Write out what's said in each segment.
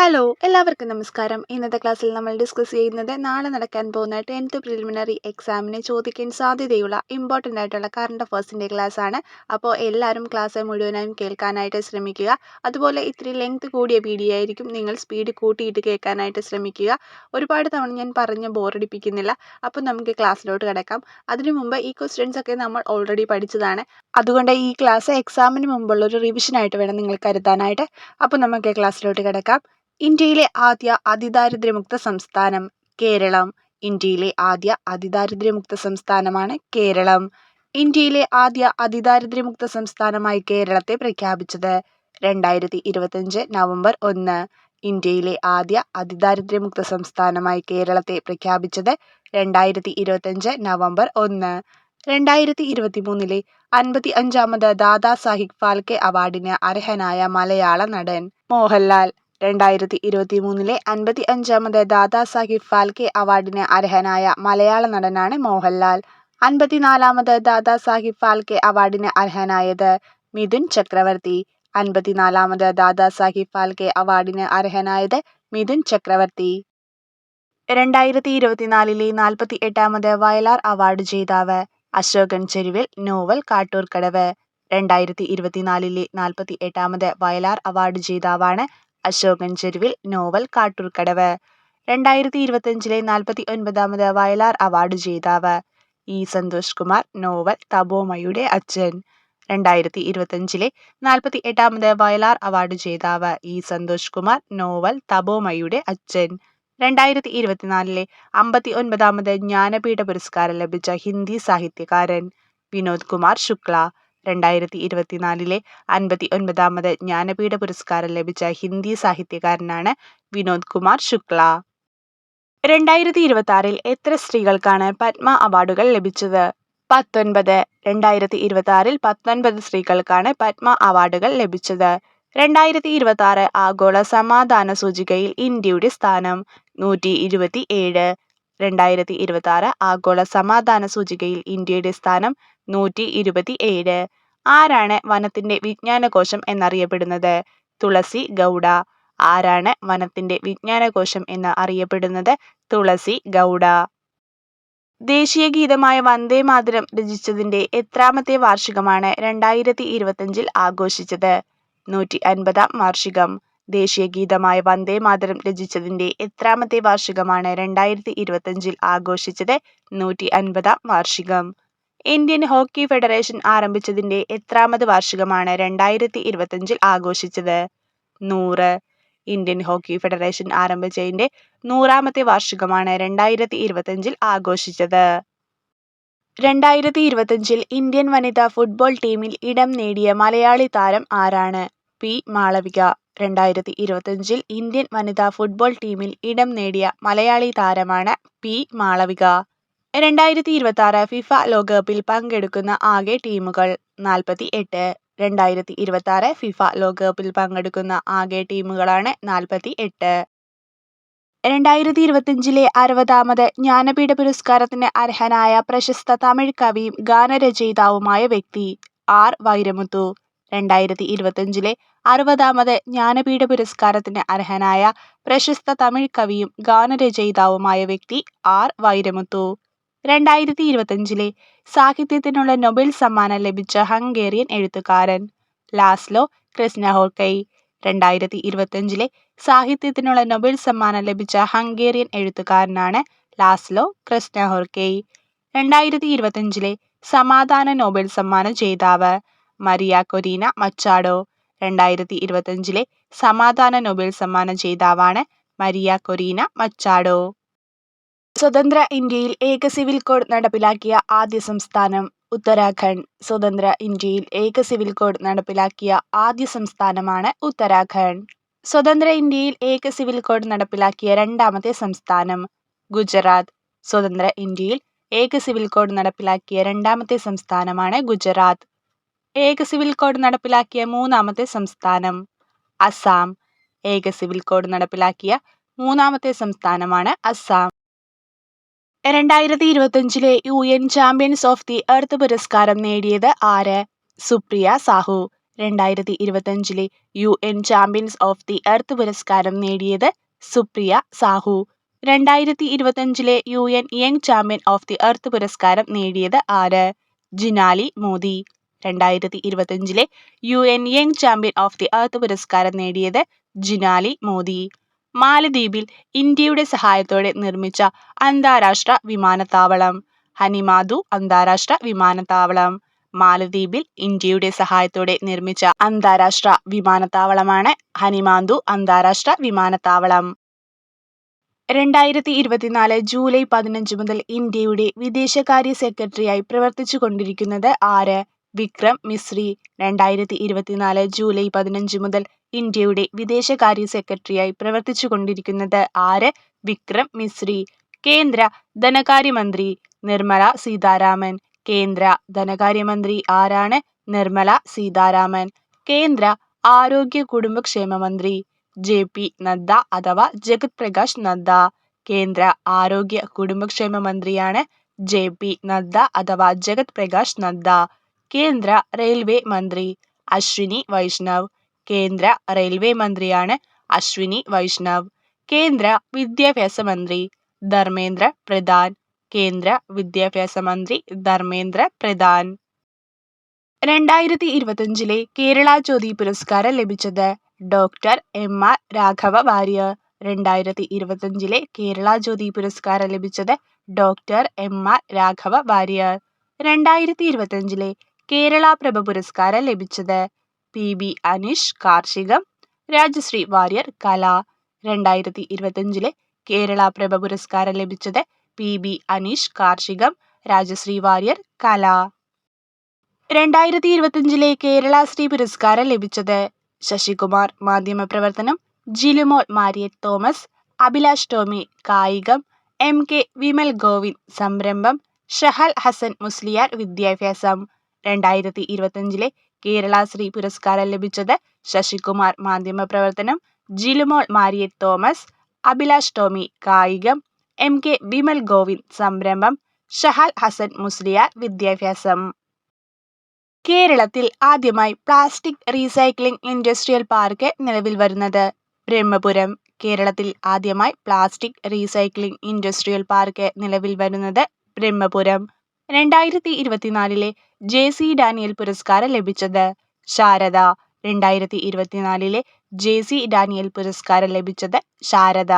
Hello എല്ലാവർക്കും നമസ്കാരം. ഇന്നത്തെ ക്ലാസ്സിൽ നമ്മൾ ഡിസ്കസ് ചെയ്യുന്നത് നാളെ നടക്കാൻ പോകുന്ന 10th പ്രിലിമിനറി എക്സാമിന് ചോദിക്കാൻ സാധ്യതയുള്ള ഇമ്പോർട്ടൻ്റ് ആയിട്ടുള്ള കറണ്ട് അഫേഴ്സിൻ്റെ ക്ലാസ് ആണ്. അപ്പോൾ എല്ലാവരും ക്ലാസ് മുഴുവനായും കേൾക്കാനായിട്ട് ശ്രമിക്കുക. അതുപോലെ ഇത്തിരി ലെങ്ത് കൂടിയ വീഡിയോ ആയിരിക്കും, നിങ്ങൾ സ്പീഡ് കൂട്ടിയിട്ട് കേൾക്കാനായിട്ട് ശ്രമിക്കുക. ഒരുപാട് തവണ ഞാൻ പറഞ്ഞ് ബോറടിപ്പിക്കുന്നില്ല. അപ്പോൾ നമുക്ക് ക്ലാസ്സിലോട്ട് കിടക്കാം. അതിനു മുമ്പ് ഈ ക്വസ്റ്റ്യൻസ് ഒക്കെ നമ്മൾ ഓൾറെഡി പഠിച്ചതാണ്. അതുകൊണ്ട് ഈ ക്ലാസ് എക്സാമിന് മുമ്പുള്ള ഒരു റിവിഷനായിട്ട് വേണം നിങ്ങൾ കരുതാനായിട്ട്. അപ്പോൾ നമുക്ക് ക്ലാസ്സിലോട്ട് കിടക്കാം. ഇന്ത്യയിലെ ആദ്യ അതിദാരിദ്ര്യമുക്ത സംസ്ഥാനം കേരളം. ഇന്ത്യയിലെ ആദ്യ അതിദാരിദ്ര്യമുക്ത സംസ്ഥാനമാണ് കേരളം. ഇന്ത്യയിലെ ആദ്യ അതിദാരിദ്ര്യമുക്ത സംസ്ഥാനമായി കേരളത്തെ പ്രഖ്യാപിച്ചത് 2025 നവംബർ 1. ഇന്ത്യയിലെ ആദ്യ അതിദാരിദ്ര്യമുക്ത സംസ്ഥാനമായി കേരളത്തെ പ്രഖ്യാപിച്ചത് 2025 നവംബർ 1. 2023 55ാമത് ദാദാസാഹിബ് ഫാൽക്കെ അവാർഡിന് അർഹനായ മലയാള നടൻ മോഹൻലാൽ. 2023 55ാമത് ദാദാസാഹിബ് ഫാൽക്കെ അവാർഡിന് അർഹനായ മലയാള നടനാണ് മോഹൻലാൽ. 54ാമത് ദാദാസാഹിബ് ഫാൽക്കെ അവാർഡിന് അർഹനായത് മിഥുൻ ചക്രവർത്തി. 54ാമത് ദാദാസാഹിബ് ഫാൽക്കെ അവാർഡിന് അർഹനായത് മിഥുൻ ചക്രവർത്തി. 2024 48ാമത് വയലാർ അവാർഡ് ജേതാവ് അശോകൻ ചെരുവിൽ. നോവൽ കാട്ടൂർക്കടവ്. 2024 48ാമത് വയലാർ അവാർഡ് ജേതാവാണ് അശോകൻ ചെരുവിൽ. നോവൽ കാട്ടൂർക്കടവ്. 2025 49ാമത് വയലാർ അവാർഡ് ജേതാവ് ഇ സന്തോഷ് കുമാർ. നോവൽ തപോമയുടെ അച്ഛൻ. 2025 48ാമത് വയലാർ അവാർഡ് ജേതാവ് ഇ സന്തോഷ് കുമാർ. നോവൽ തപോമയുടെ അച്ഛൻ. 2024 59ാമത് ജ്ഞാനപീഠ പുരസ്കാരം ലഭിച്ച ഹിന്ദി സാഹിത്യകാരൻ വിനോദ് കുമാർ ശുക്ല. 2024 59ാമത് ജ്ഞാനപീഠ പുരസ്കാരം ലഭിച്ച ഹിന്ദി സാഹിത്യകാരനാണ് വിനോദ് കുമാർ ശുക്ല. 2026 എത്ര സ്ത്രീകൾക്കാണ് പത്മ അവാർഡുകൾ ലഭിച്ചത്? 19. 2026 19 സ്ത്രീകൾക്കാണ് പത്മ അവാർഡുകൾ ലഭിച്ചത്. 2026 ആഗോള സമാധാന സൂചികയിൽ ഇന്ത്യയുടെ സ്ഥാനം 127. 2026 ആഗോള സമാധാന സൂചികയിൽ ഇന്ത്യയുടെ സ്ഥാനം 127. ആരാണ് വനത്തിന്റെ വിജ്ഞാനകോശം എന്നറിയപ്പെടുന്നത്? തുളസി ഗൗഡ. ആരാണ് വനത്തിന്റെ വിജ്ഞാനകോശം എന്ന് അറിയപ്പെടുന്നത്? തുളസി ഗൗഡ. ദേശീയ ഗീതമായ വന്ദേ മാതരം രചിച്ചതിന്റെ എത്രാമത്തെ വാർഷികമാണ് 2025 ആഘോഷിച്ചത്? 150ാം വാർഷികം. ദേശീയ ഗീതമായ വന്ദേ മാതരം രചിച്ചതിന്റെ എത്രാമത്തെ വാർഷികമാണ് 2025 ആഘോഷിച്ചത്? 150ാം വാർഷികം. ഇന്ത്യൻ ഹോക്കി ഫെഡറേഷൻ ആരംഭിച്ചതിന്റെ എത്രാമത് വാർഷികമാണ് 2025 ആഘോഷിച്ചത്? 100. ഇന്ത്യൻ ഹോക്കി ഫെഡറേഷൻ ആരംഭിച്ചതിന്റെ 100ാമത്തെ വാർഷികമാണ് 2025 ആഘോഷിച്ചത്. 2025 ഇന്ത്യൻ വനിതാ ഫുട്ബോൾ ടീമിൽ ഇടം നേടിയ മലയാളി താരം ആരാണ്? പി മാളവിക. 2025 ഇന്ത്യൻ വനിതാ ഫുട്ബോൾ ടീമിൽ ഇടം നേടിയ മലയാളി താരമാണ് പി മാളവിക. 2026 ഫിഫ ലോകകപ്പിൽ പങ്കെടുക്കുന്ന ആകെ ടീമുകൾ 48. 2026 ഫിഫ ലോകകപ്പിൽ പങ്കെടുക്കുന്ന ആകെ ടീമുകളാണ് 48. 2025 60ാമത് ജ്ഞാനപീഠ പുരസ്കാരത്തിന് അർഹനായ പ്രശസ്ത തമിഴ് കവിയും ഗാനരചയിതാവുമായ വ്യക്തി ആർ വൈരമുത്തു. 2025 60ാമത് ജ്ഞാനപീഠ പുരസ്കാരത്തിന് അർഹനായ പ്രശസ്ത തമിഴ് കവിയും ഗാനരചയിതാവുമായ വ്യക്തി ആർ വൈരമുത്തു. 2025 സാഹിത്യത്തിനുള്ള നൊബേൽ സമ്മാനം ലഭിച്ച ഹംഗേറിയൻ എഴുത്തുകാരൻ ലാസ്ലോ ക്രിസ്നഹോർക്കൈ. 2025 സാഹിത്യത്തിനുള്ള നൊബേൽ സമ്മാനം ലഭിച്ച ഹംഗേറിയൻ എഴുത്തുകാരനാണ് ലാസ്ലോ ക്രിസ്നഹോർക്കൈ. 2025 സമാധാന നൊബേൽ സമ്മാന ജേതാവ് മരിയ കൊരീന മച്ചാഡോ. 2025 സമാധാന നൊബേൽ സമ്മാന ജേതാവാണ് മരിയ കൊരീന മച്ചാഡോ. സ്വതന്ത്ര ഇന്ത്യയിൽ ഏക സിവിൽ കോഡ് നടപ്പിലാക്കിയ ആദ്യ സംസ്ഥാനം ഉത്തരാഖണ്ഡ്. സ്വതന്ത്ര ഇന്ത്യയിൽ ഏക സിവിൽ കോഡ് നടപ്പിലാക്കിയ ആദ്യ സംസ്ഥാനമാണ് ഉത്തരാഖണ്ഡ്. സ്വതന്ത്ര ഇന്ത്യയിൽ ഏക സിവിൽ കോഡ് നടപ്പിലാക്കിയ രണ്ടാമത്തെ സംസ്ഥാനം ഗുജറാത്ത്. സ്വതന്ത്ര ഇന്ത്യയിൽ ഏക സിവിൽ കോഡ് നടപ്പിലാക്കിയ രണ്ടാമത്തെ സംസ്ഥാനമാണ് ഗുജറാത്ത്. ഏക സിവിൽ കോഡ് നടപ്പിലാക്കിയ മൂന്നാമത്തെ സംസ്ഥാനം അസാം. ഏക സിവിൽ കോഡ് നടപ്പിലാക്കിയ മൂന്നാമത്തെ സംസ്ഥാനമാണ് Assam. 2025 UN champions of the earth പുരസ്കാരം നേടിയത് ആര്? Supriya Sahu. 2025 UN champions of the earth പുരസ്കാരം നേടിയത് Supriya Sahu. 2025 UN young champion of the earth പുരസ്കാരം നേടിയത് ആര്? Jinali Modi. 2025 UN young champion of the earth പുരസ്കാരം നേടിയത് ജിനാലി മോദി. മാലദ്വീപിൽ ഇന്ത്യയുടെ സഹായത്തോടെ നിർമ്മിച്ച അന്താരാഷ്ട്ര വിമാനത്താവളം. ഹനിമാധു അന്താരാഷ്ട്ര വിമാനത്താവളം. മാലദ്വീപിൽ ഇന്ത്യയുടെ സഹായത്തോടെ നിർമ്മിച്ച അന്താരാഷ്ട്ര വിമാനത്താവളമാണ് ഹനിമാന്തു അന്താരാഷ്ട്ര വിമാനത്താവളം. 2024 ജൂലൈ 15 മുതൽ ഇന്ത്യയുടെ വിദേശകാര്യ സെക്രട്ടറിയായി പ്രവർത്തിച്ചു കൊണ്ടിരിക്കുന്നത് ആര്? വിക്രം മിസ്രി. 2024 ജൂലൈ 15 മുതൽ ഇന്ത്യയുടെ വിദേശകാര്യ സെക്രട്ടറിയായി പ്രവർത്തിച്ചു കൊണ്ടിരിക്കുന്നത് ആര്? വിക്രം മിസ്രി. കേന്ദ്ര ധനകാര്യമന്ത്രി നിർമ്മല സീതാരാമൻ. കേന്ദ്ര ധനകാര്യമന്ത്രി ആരാണ്? നിർമ്മല സീതാരാമൻ. കേന്ദ്ര ആരോഗ്യ കുടുംബക്ഷേമ മന്ത്രി JP നദ്ദ അഥവാ ജഗത് പ്രകാശ് നദ്ദ. കേന്ദ്ര ആരോഗ്യ കുടുംബക്ഷേമ മന്ത്രിയാണ് JP നദ്ദ അഥവാ ജഗത് പ്രകാശ് നദ്ദ. കേന്ദ്ര റെയിൽവേ മന്ത്രി അശ്വിനി വൈഷ്ണവ്. കേന്ദ്ര റെയിൽവേ മന്ത്രിയാണ് അശ്വിനി വൈഷ്ണവ്. കേന്ദ്ര വിദ്യാഭ്യാസ മന്ത്രി ധർമ്മേന്ദ്ര പ്രധാൻ. കേന്ദ്ര വിദ്യാഭ്യാസ മന്ത്രി ധർമ്മേന്ദ്ര പ്രധാൻ. 2025 കേരള ജ്യോതി പുരസ്കാരം ലഭിച്ചത് ഡോക്ടർ MR രാഘവ വാര്യർ. 2025 കേരള ജ്യോതി പുരസ്കാരം ലഭിച്ചത് ഡോക്ടർ MR രാഘവ വാര്യർ. 2025 കേരള പ്രഭ പുരസ്കാരം ലഭിച്ചത് PB അനീഷ് കാർഷികം, രാജശ്രീ വാര്യർ കല. 2025 കേരള പ്രഭ പുരസ്കാരം ലഭിച്ചത് PB അനീഷ് കാർഷികം, രാജശ്രീ വാര്യർ കല. 2025 കേരള ശ്രീ പുരസ്കാരം ലഭിച്ചത് ശശികുമാർ മാധ്യമപ്രവർത്തനം, ജിലുമോൾ മാരിയറ്റ് തോമസ്, അഭിലാഷ് ടോമി കായികം, MK വിമൽ ഗോവിന്ദ് സംരംഭം, ഷഹൽ ഹസൻ മുസ്ലിയാർ വിദ്യാഭ്യാസം. 2025 കേരള ശ്രീ പുരസ്കാരം ലഭിച്ചത് ശശികുമാർ മാധ്യമപ്രവർത്തനം, ജിലുമോൾ മാരിയറ്റ് തോമസ്, അഭിലാഷ് ടോമി കായികം, MK വിമൽ ഗോവിന്ദ് സംരംഭം, ഷഹൽ ഹസൻ മുസ്ലിയാർ വിദ്യാഭ്യാസം. കേരളത്തിൽ ആദ്യമായി പ്ലാസ്റ്റിക് റീസൈക്ലിംഗ് ഇൻഡസ്ട്രിയൽ പാർക്ക് നിലവിൽ വരുന്നത് ബ്രഹ്മപുരം. കേരളത്തിൽ ആദ്യമായി പ്ലാസ്റ്റിക് റീസൈക്ലിംഗ് ഇൻഡസ്ട്രിയൽ പാർക്ക് നിലവിൽ വരുന്നത് ബ്രഹ്മപുരം. 2024 JC ഡാനിയൽ പുരസ്കാരം ലഭിച്ചത് ശാരദ. 2024 JC ഡാനിയൽ പുരസ്കാരം ലഭിച്ചത് ശാരദ.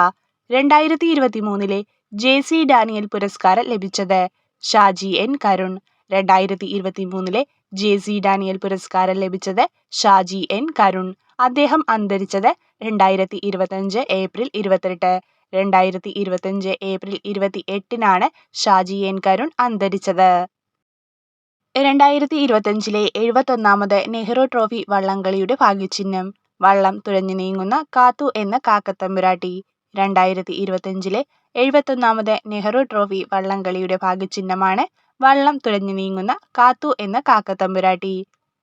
2023 JC ഡാനിയൽ പുരസ്കാരം ലഭിച്ചത് Shaji N Karun. 2023 JC Daniel പുരസ്കാരം ലഭിച്ചത് ഷാജി N കരുൺ. അദ്ദേഹം അന്തരിച്ചത് 2025 April 28. 2025 April 28 Shaji N Karun അന്തരിച്ചത്. 2025 71ാമത് നെഹ്റു ട്രോഫി വള്ളംകളിയുടെ ഭാഗ്യചിഹ്നം വള്ളം തുഴഞ്ഞു നീങ്ങുന്ന കാത്തു എന്ന കാക്കത്തമ്പുരാട്ടി. 2025 71ാമത് നെഹ്റു ട്രോഫി വള്ളംകളിയുടെ ഭാഗ്യചിഹ്നമാണ് വള്ളം തുഴഞ്ഞു നീങ്ങുന്ന കാത്തു എന്ന കാക്കത്തമ്പുരാട്ടി.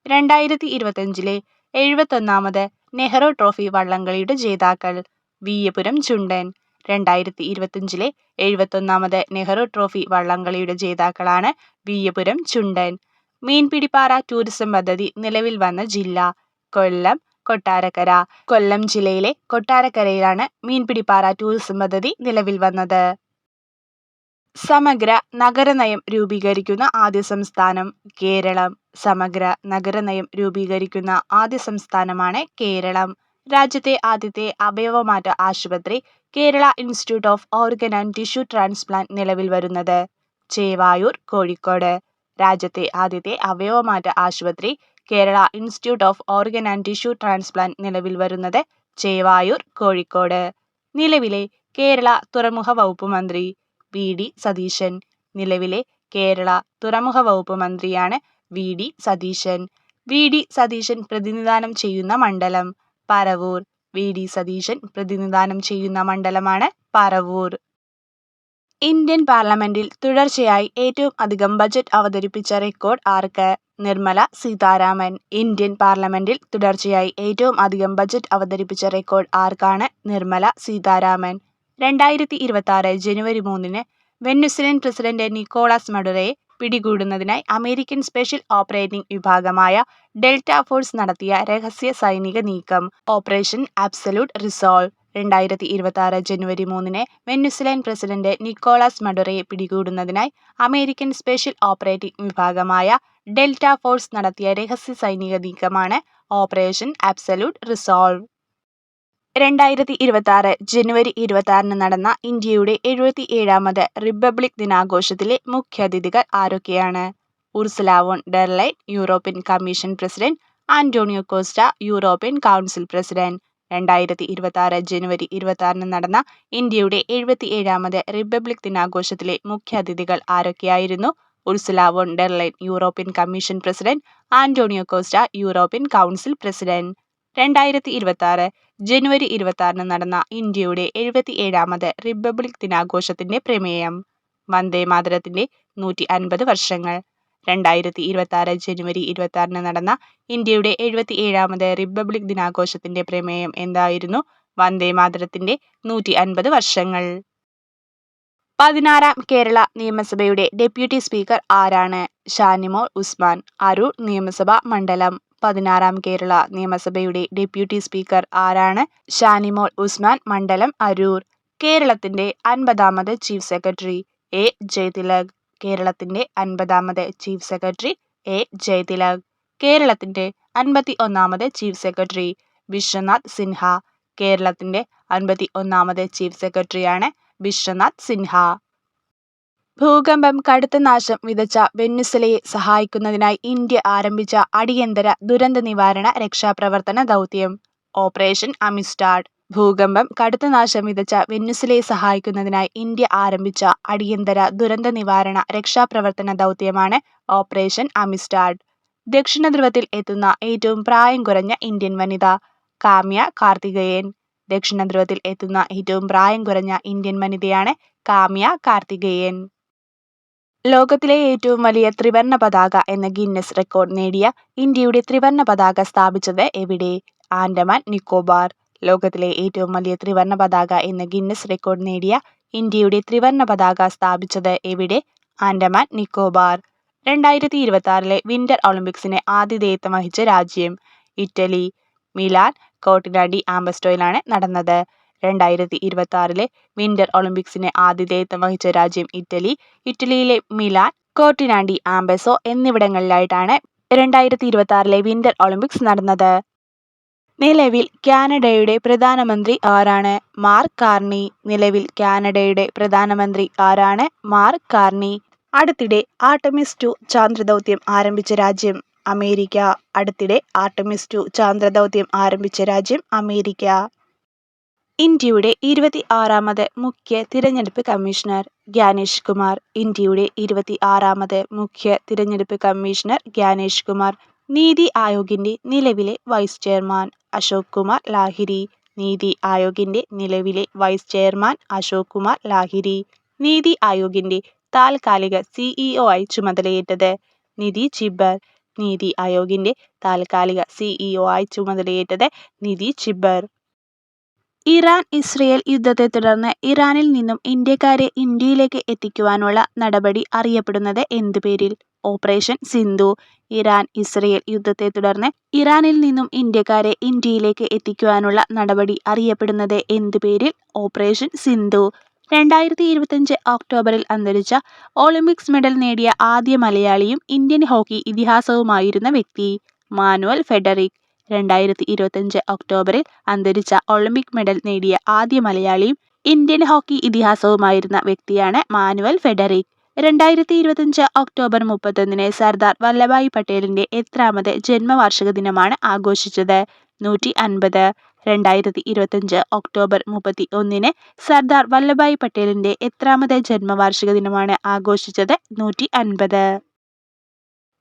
2025 71ാമത് നെഹ്റു ട്രോഫി വള്ളംകളിയുടെ ജേതാക്കൾ വിയ്യപുരം ചുണ്ടൻ. 2025 71ാമത് നെഹ്റു ട്രോഫി വള്ളംകളിയുടെ ജേതാക്കളാണ് വിയ്യപുരം ചുണ്ടൻ. മീൻപിടിപ്പാറ ടൂറിസം പദ്ധതി നിലവിൽ വന്ന ജില്ല കൊല്ലം, കൊട്ടാരക്കര. കൊല്ലം ജില്ലയിലെ കൊട്ടാരക്കരയിലാണ് മീൻപിടിപ്പാറ ടൂറിസം പദ്ധതി നിലവിൽ വന്നത്. സമഗ്ര നഗരനയം രൂപീകരിക്കുന്ന ആദ്യ സംസ്ഥാനം കേരളം. സമഗ്ര നഗരനയം രൂപീകരിക്കുന്ന ആദ്യ സംസ്ഥാനമാണ് കേരളം. രാജ്യത്തെ ആദ്യത്തെ അവയവമാറ്റ ആശുപത്രി Kerala institute of organ and tissue transplant നിലവിൽ വരുന്നത് ചേവായൂർ, കോഴിക്കോട്. രാജ്യത്തെ ആദ്യത്തെ അവയവമാറ്റ ആശുപത്രി Kerala institute of organ and tissue transplant നിലവിൽ വരുന്നത് ചേവായൂർ, കോഴിക്കോട്. നിലവിലെ കേരള തുറമുഖ വകുപ്പ് മന്ത്രി VD സതീശൻ. നിലവിലെ കേരള തുറമുഖ വകുപ്പ് മന്ത്രിയാണ് VD സതീശൻ. VD സതീശൻ പ്രതിനിധാനം ചെയ്യുന്ന മണ്ഡലം പറവൂർ. VD സതീശൻ പ്രതിനിധാനം ചെയ്യുന്ന മണ്ഡലമാണ് പറവൂർ. ഇന്ത്യൻ പാർലമെന്റിൽ തുടർച്ചയായി ഏറ്റവും അധികം ബജറ്റ് അവതരിപ്പിച്ച റെക്കോർഡ് ആർക്ക്? നിർമ്മല സീതാരാമൻ. ഇന്ത്യൻ പാർലമെന്റിൽ തുടർച്ചയായി ഏറ്റവും അധികം ബജറ്റ് അവതരിപ്പിച്ച റെക്കോർഡ് ആർക്കാണ്? നിർമ്മല സീതാരാമൻ. 2026 ജനുവരി 3 വെനസ്വേലൻ പ്രസിഡന്റ് നിക്കോളാസ് മഡുറോയെ പിടികൂടുന്നതിനായി അമേരിക്കൻ സ്പെഷ്യൽ ഓപ്പറേറ്റിംഗ് വിഭാഗമായ ഡെൽറ്റ ഫോഴ്സ് നടത്തിയ രഹസ്യ സൈനിക നീക്കം ഓപ്പറേഷൻ അബ്സല്യൂട്ട് റിസോൾവ്. 2026 ജനുവരി 3 വെനിസ്വേലൻ പ്രസിഡന്റ് നിക്കോളാസ് മഡുറോയെ പിടികൂടുന്നതിനായി അമേരിക്കൻ സ്പെഷ്യൽ ഓപ്പറേറ്റിംഗ് വിഭാഗമായ ഡെൽറ്റ ഫോഴ്സ് നടത്തിയ രഹസ്യ സൈനിക നീക്കമാണ് ഓപ്പറേഷൻ അബ്സല്യൂട്ട് റിസോൾവ്. 2026 ജനുവരി 26 നടന്ന ഇന്ത്യയുടെ 77ാമത് റിപ്പബ്ലിക് ദിനാഘോഷത്തിലെ മുഖ്യാതിഥികൾ ആരൊക്കെയാണ്? Ursula von der Leyen, European commission president. Antonio Costa, European council president. 2026 ജനുവരി 26 നടന്ന ഇന്ത്യയുടെ 77ാമത് റിപ്പബ്ലിക് ദിനാഘോഷത്തിലെ മുഖ്യാതിഥികൾ ആരൊക്കെയായിരുന്നു? Ursula von der Leyen, European commission president. Antonio Costa, European council president. 2026 ജനുവരി 26 നടന്ന ഇന്ത്യയുടെ 77ാമത് റിപ്പബ്ലിക് ദിനാഘോഷത്തിന്റെ പ്രമേയം വന്ദേ മാതരത്തിന്റെ 150 വർഷങ്ങൾ. 2026 ജനുവരി 26 നടന്ന ഇന്ത്യയുടെ 77ാമത് റിപ്പബ്ലിക് ദിനാഘോഷത്തിന്റെ പ്രമേയം എന്തായിരുന്നു? വന്ദേ മാതരത്തിന്റെ 150 വർഷങ്ങൾ. 16ാം കേരള നിയമസഭയുടെ ഡെപ്യൂട്ടി സ്പീക്കർ ആരാണ്? ഷാനിമോൾ ഉസ്മാൻ, അരൂർ നിയമസഭാ മണ്ഡലം. 16ാം കേരള നിയമസഭയുടെ ഡെപ്യൂട്ടി സ്പീക്കർ ആരാണ്? ഷാനിമോൾ ഉസ്മാൻ, മണ്ഡലം അരൂർ. കേരളത്തിന്റെ 50ാമത് ചീഫ് സെക്രട്ടറി എ ജയതിലക്. കേരളത്തിന്റെ 50ാമത് ചീഫ് സെക്രട്ടറി എ ജയതിലക്. കേരളത്തിന്റെ 51ാമത് ചീഫ് സെക്രട്ടറി വിശ്വനാഥ് സിൻഹ. കേരളത്തിന്റെ 51ാമത് ചീഫ് സെക്രട്ടറിയാണ് വിശ്വനാഥ് സിൻഹ. ഭൂകമ്പം കടുത്ത നാശം വിതച്ച വെനിസ്വേലയെ സഹായിക്കുന്നതിനായി ഇന്ത്യ ആരംഭിച്ച അടിയന്തര ദുരന്ത നിവാരണ രക്ഷാപ്രവർത്തന ദൗത്യം ഓപ്പറേഷൻ അമിസ്റ്റാഡ്. ഭൂകമ്പം കടുത്ത നാശം വിതച്ച വെനിസ്വേലയെ സഹായിക്കുന്നതിനായി ഇന്ത്യ ആരംഭിച്ച അടിയന്തര ദുരന്ത നിവാരണ രക്ഷാപ്രവർത്തന ദൗത്യമാണ് ഓപ്പറേഷൻ അമിസ്റ്റാഡ്. ദക്ഷിണ ധ്രുവത്തിൽ എത്തുന്ന ഏറ്റവും പ്രായം കുറഞ്ഞ ഇന്ത്യൻ വനിത കാമ്യ കാർത്തികേയൻ. ദക്ഷിണ ധ്രുവത്തിൽ എത്തുന്ന ഏറ്റവും പ്രായം കുറഞ്ഞ ഇന്ത്യൻ വനിതയാണ് കാമ്യ കാർത്തികേയൻ. ലോകത്തിലെ ഏറ്റവും വലിയ ത്രിവർണ്ണ പതാക എന്ന ഗിന്നസ് റെക്കോർഡ് നേടിയ ഇന്ത്യയുടെ ത്രിവർണ്ണ പതാക സ്ഥാപിച്ചത് എവിടെ? ആൻഡമാൻ നിക്കോബാർ. ലോകത്തിലെ ഏറ്റവും വലിയ ത്രിവർണ്ണ പതാക എന്ന ഗിന്നസ് റെക്കോർഡ് നേടിയ ഇന്ത്യയുടെ ത്രിവർണ്ണ പതാക സ്ഥാപിച്ചത് എവിടെ? ആൻഡമാൻ നിക്കോബാർ. 2026 വിന്റർ ഒളിമ്പിക്സിന് ആതിഥേയത്വം വഹിച്ച രാജ്യം? ഇറ്റലി. മിലാൻ കോർട്ടിന ഡി ആംബസ്റ്റോയിലാണ് നടന്നത്. 2026 വിന്റർ ഒളിമ്പിക്സിന് ആതിഥേയത്വം വഹിച്ച രാജ്യം ഇറ്റലി. ഇറ്റലിയിലെ മിലാൻ, കോർട്ടിന ഡി ആംബസോ എന്നിവിടങ്ങളിലായിട്ടാണ് 2026 വിന്റർ ഒളിമ്പിക്സ് നടന്നത്. നിലവിൽ കാനഡയുടെ പ്രധാനമന്ത്രി ആരാണ്? Mark Carney. നിലവിൽ കാനഡയുടെ പ്രധാനമന്ത്രി ആരാണ്? Mark Carney. അടുത്തിടെ ആർടെമിസ് 2 ചാന്ദ്രദൗത്യം ആരംഭിച്ച രാജ്യം? അമേരിക്ക. അടുത്തിടെ ആർടെമിസ് 2 ചാന്ദ്രദൗത്യം ആരംഭിച്ച രാജ്യം അമേരിക്ക. ഇന്ത്യയുടെ 26ാമത് മുഖ്യ തിരഞ്ഞെടുപ്പ് കമ്മീഷണർ ഗ്യാനേഷ് കുമാർ. ഇന്ത്യയുടെ 26ാമത് മുഖ്യ തിരഞ്ഞെടുപ്പ് കമ്മീഷണർ ഗ്യാനേഷ് കുമാർ. നീതി ആയോഗിന്റെ നിലവിലെ വൈസ് ചെയർമാൻ അശോക് കുമാർ ലാഹിരി. നീതി ആയോഗിന്റെ നിലവിലെ വൈസ് ചെയർമാൻ അശോക് കുമാർ ലാഹിരി. നീതി ആയോഗിന്റെ താൽക്കാലിക സിഇഒ ആയി ചുമതലയേറ്റത് നിധി ചിബ്ബർ. നീതി ആയോഗിന്റെ താൽക്കാലിക സിഇഒ ആയി ചുമതലയേറ്റത് നിധി ചിബ്ബർ. ഇറാൻ ഇസ്രയേൽ യുദ്ധത്തെ തുടർന്ന് ഇറാനിൽ നിന്നും ഇന്ത്യക്കാരെ ഇന്ത്യയിലേക്ക് എത്തിക്കുവാനുള്ള നടപടി അറിയപ്പെടുന്നത് എന്ത് പേരിൽ? ഓപ്പറേഷൻ സിന്ധു. ഇറാൻ ഇസ്രയേൽ യുദ്ധത്തെ തുടർന്ന് ഇറാനിൽ നിന്നും ഇന്ത്യക്കാരെ ഇന്ത്യയിലേക്ക് എത്തിക്കുവാനുള്ള നടപടി അറിയപ്പെടുന്നത് എന്ത് പേരിൽ? ഓപ്പറേഷൻ സിന്ധു. 2025 ഒക്ടോബറിൽ അന്തരിച്ച ഒളിമ്പിക്സ് മെഡൽ നേടിയ ആദ്യ മലയാളിയും ഇന്ത്യൻ ഹോക്കി ഇതിഹാസവുമായിരുന്ന വ്യക്തി? മാനുവൽ ഫെഡറിക്. 2025 ഒക്ടോബറിൽ അന്തരിച്ച ഒളിമ്പിക് മെഡൽ നേടിയ ആദ്യ മലയാളിയും ഇന്ത്യൻ ഹോക്കി ഇതിഹാസവുമായിരുന്ന വ്യക്തിയാണ് മാനുവൽ ഫെഡറിക്. 2025 ഒക്ടോബർ 31 സർദാർ വല്ലഭായ് പട്ടേലിന്റെ എത്രാമത് ജന്മവാർഷിക ദിനമാണ് ആഘോഷിച്ചത്? 150. 2025 ഒക്ടോബർ 31 സർദാർ വല്ലഭായ് പട്ടേലിന്റെ എത്രാമത് ജന്മവാർഷിക ദിനമാണ് ആഘോഷിച്ചത്? 150.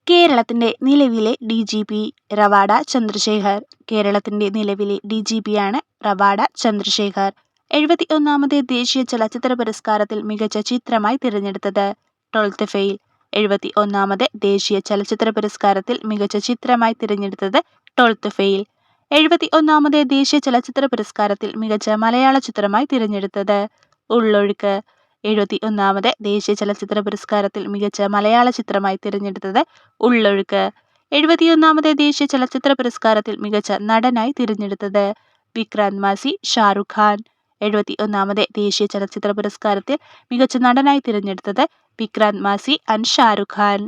കേരളത്തിന്റെ നിലവിലെ DGP റവാഡ ചന്ദ്രശേഖർ. കേരളത്തിന്റെ നിലവിലെ DGPയാണ് റവാഡ ചന്ദ്രശേഖർ. 71ാമത് ദേശീയ ചലച്ചിത്ര പുരസ്കാരത്തിൽ മികച്ച ചിത്രമായി തിരഞ്ഞെടുത്തത്? 12th fail. 71ാമത് ദേശീയ ചലച്ചിത്ര പുരസ്കാരത്തിൽ മികച്ച ചിത്രമായി തിരഞ്ഞെടുത്തത്? 12th fail. 71ാമത് ദേശീയ ചലച്ചിത്ര പുരസ്കാരത്തിൽ മികച്ച മലയാള ചിത്രമായി തിരഞ്ഞെടുത്തത്? ഉള്ളൊഴുക്ക്. 71ാമത് ദേശീയ ചലച്ചിത്ര പുരസ്കാരത്തിൽ മികച്ച മലയാള ചിത്രമായി തിരഞ്ഞെടുത്തത് ഉള്ളൊഴുക്ക്. 71ാമത് ദേശീയ ചലച്ചിത്ര പുരസ്കാരത്തിൽ മികച്ച നടനായി തിരഞ്ഞെടുത്തത് വിക്രാന്ത് മാസി, ഷാരൂഖ് ഖാൻ. 71ാമത് ദേശീയ ചലച്ചിത്ര പുരസ്കാരത്തിൽ മികച്ച നടനായി തിരഞ്ഞെടുത്തത് വിക്രാന്ത് മാസി ആൻഡ് ഷാരൂഖ് ഖാൻ.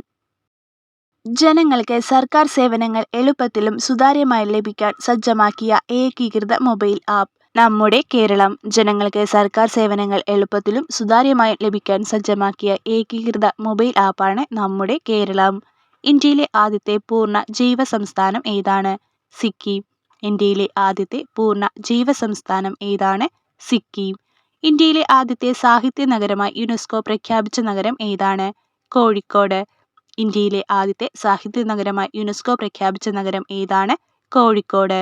ജനങ്ങൾക്ക് സർക്കാർ സേവനങ്ങൾ എളുപ്പത്തിലും സുതാര്യമായും ലഭിക്കാൻ സജ്ജമാക്കിയ ഏകീകൃത മൊബൈൽ ആപ്പ് നമ്മുടെ കേരളം. ജനങ്ങൾക്ക് സർക്കാർ സേവനങ്ങൾ എളുപ്പത്തിലും സുതാര്യമായും ലഭിക്കാൻ സജ്ജമാക്കിയ ഏകീകൃത മൊബൈൽ ആപ്പാണ് നമ്മുടെ കേരളം. ഇന്ത്യയിലെ ആദ്യത്തെ പൂർണ്ണ ജൈവ സംസ്ഥാനം ഏതാണ്? സിക്കിം. ഇന്ത്യയിലെ ആദ്യത്തെ പൂർണ്ണ ജൈവ സംസ്ഥാനം ഏതാണ്? സിക്കിം. ഇന്ത്യയിലെ ആദ്യത്തെ സാഹിത്യ നഗരമായി യുനെസ്കോ പ്രഖ്യാപിച്ച നഗരം ഏതാണ്? കോഴിക്കോട്. ഇന്ത്യയിലെ ആദ്യത്തെ സാഹിത്യ നഗരമായി യുനെസ്കോ പ്രഖ്യാപിച്ച നഗരം ഏതാണ്? കോഴിക്കോട്.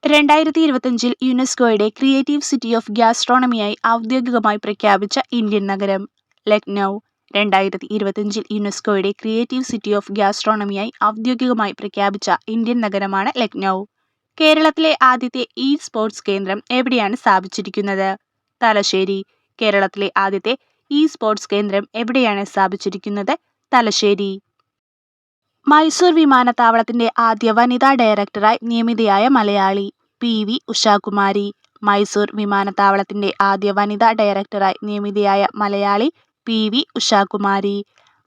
2025 യുനെസ്കോയുടെ ക്രിയേറ്റീവ് സിറ്റി ഓഫ് ഗ്യാസ്ട്രോണമിയായി ഔദ്യോഗികമായി പ്രഖ്യാപിച്ച ഇന്ത്യൻ നഗരം? ലക്നൗ. 2025 യുനെസ്കോയുടെ ക്രിയേറ്റീവ് സിറ്റി ഓഫ് ഗ്യാസ്ട്രോണമിയായി ഔദ്യോഗികമായി പ്രഖ്യാപിച്ച ഇന്ത്യൻ നഗരമാണ് ലക്നൗ. കേരളത്തിലെ ആദ്യത്തെ ഇ സ്പോർട്സ് കേന്ദ്രം എവിടെയാണ് സ്ഥാപിച്ചിരിക്കുന്നത്? തലശ്ശേരി. കേരളത്തിലെ ആദ്യത്തെ ഇ സ്പോർട്സ് കേന്ദ്രം എവിടെയാണ് സ്ഥാപിച്ചിരിക്കുന്നത്? തലശ്ശേരി. മൈസൂർ വിമാനത്താവളത്തിന്റെ ആദ്യ വനിതാ ഡയറക്ടറായി നിയമിതയായ മലയാളി? PV ഉഷാകുമാരി. മൈസൂർ വിമാനത്താവളത്തിന്റെ ആദ്യ വനിതാ ഡയറക്ടറായി നിയമിതയായ മലയാളി PV ഉഷാകുമാരി.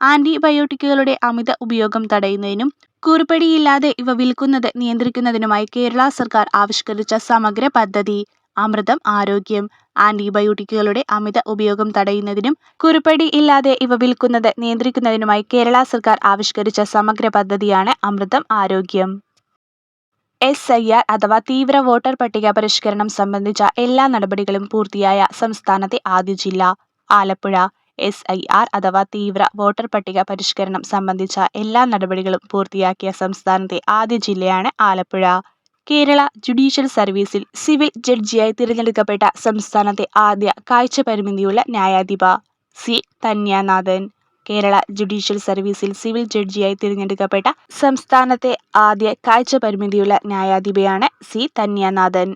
ആന്റിബയോട്ടിക്കുകളുടെ അമിത ഉപയോഗം തടയുന്നതിനും കുറിപ്പടിയില്ലാതെ ഇവ വിൽക്കുന്നത് നിയന്ത്രിക്കുന്നതിനുമായി കേരള സർക്കാർ ആവിഷ്കരിച്ച സമഗ്ര പദ്ധതി അമൃതം ആരോഗ്യം. ആന്റിബയോട്ടിക്കുകളുടെ അമിത ഉപയോഗം തടയുന്നതിനും കുറിപ്പടി ഇല്ലാതെ ഇവ വിൽക്കുന്നത് നിയന്ത്രിക്കുന്നതിനുമായി കേരള സർക്കാർ ആവിഷ്കരിച്ച സമഗ്ര പദ്ധതിയാണ് അമൃതം ആരോഗ്യം. SIR അഥവാ തീവ്ര വോട്ടർ പട്ടിക പരിഷ്കരണം സംബന്ധിച്ച എല്ലാ നടപടികളും പൂർത്തിയായ സംസ്ഥാനത്തെ ആദ്യ ജില്ല? ആലപ്പുഴ. SIR അഥവാ തീവ്ര വോട്ടർ പട്ടിക പരിഷ്കരണം സംബന്ധിച്ച എല്ലാ നടപടികളും പൂർത്തിയാക്കിയ സംസ്ഥാനത്തെ ആദ്യ ജില്ലയാണ് ആലപ്പുഴ. കേരള ജുഡീഷ്യൽ സർവീസിൽ സിവിൽ ജഡ്ജിയായി തിരഞ്ഞെടുക്കപ്പെട്ട സംസ്ഥാനത്തെ ആദ്യ കാഴ്ച പരിമിതിയുള്ള ന്യായാധിപ? C. തന്യാനാഥൻ. കേരള ജുഡീഷ്യൽ സർവീസിൽ സിവിൽ ജഡ്ജിയായി തിരഞ്ഞെടുക്കപ്പെട്ട സംസ്ഥാനത്തെ ആദ്യ കാഴ്ച പരിമിതിയുള്ള ന്യായാധിപയാണ് C. തന്യാനാഥൻ.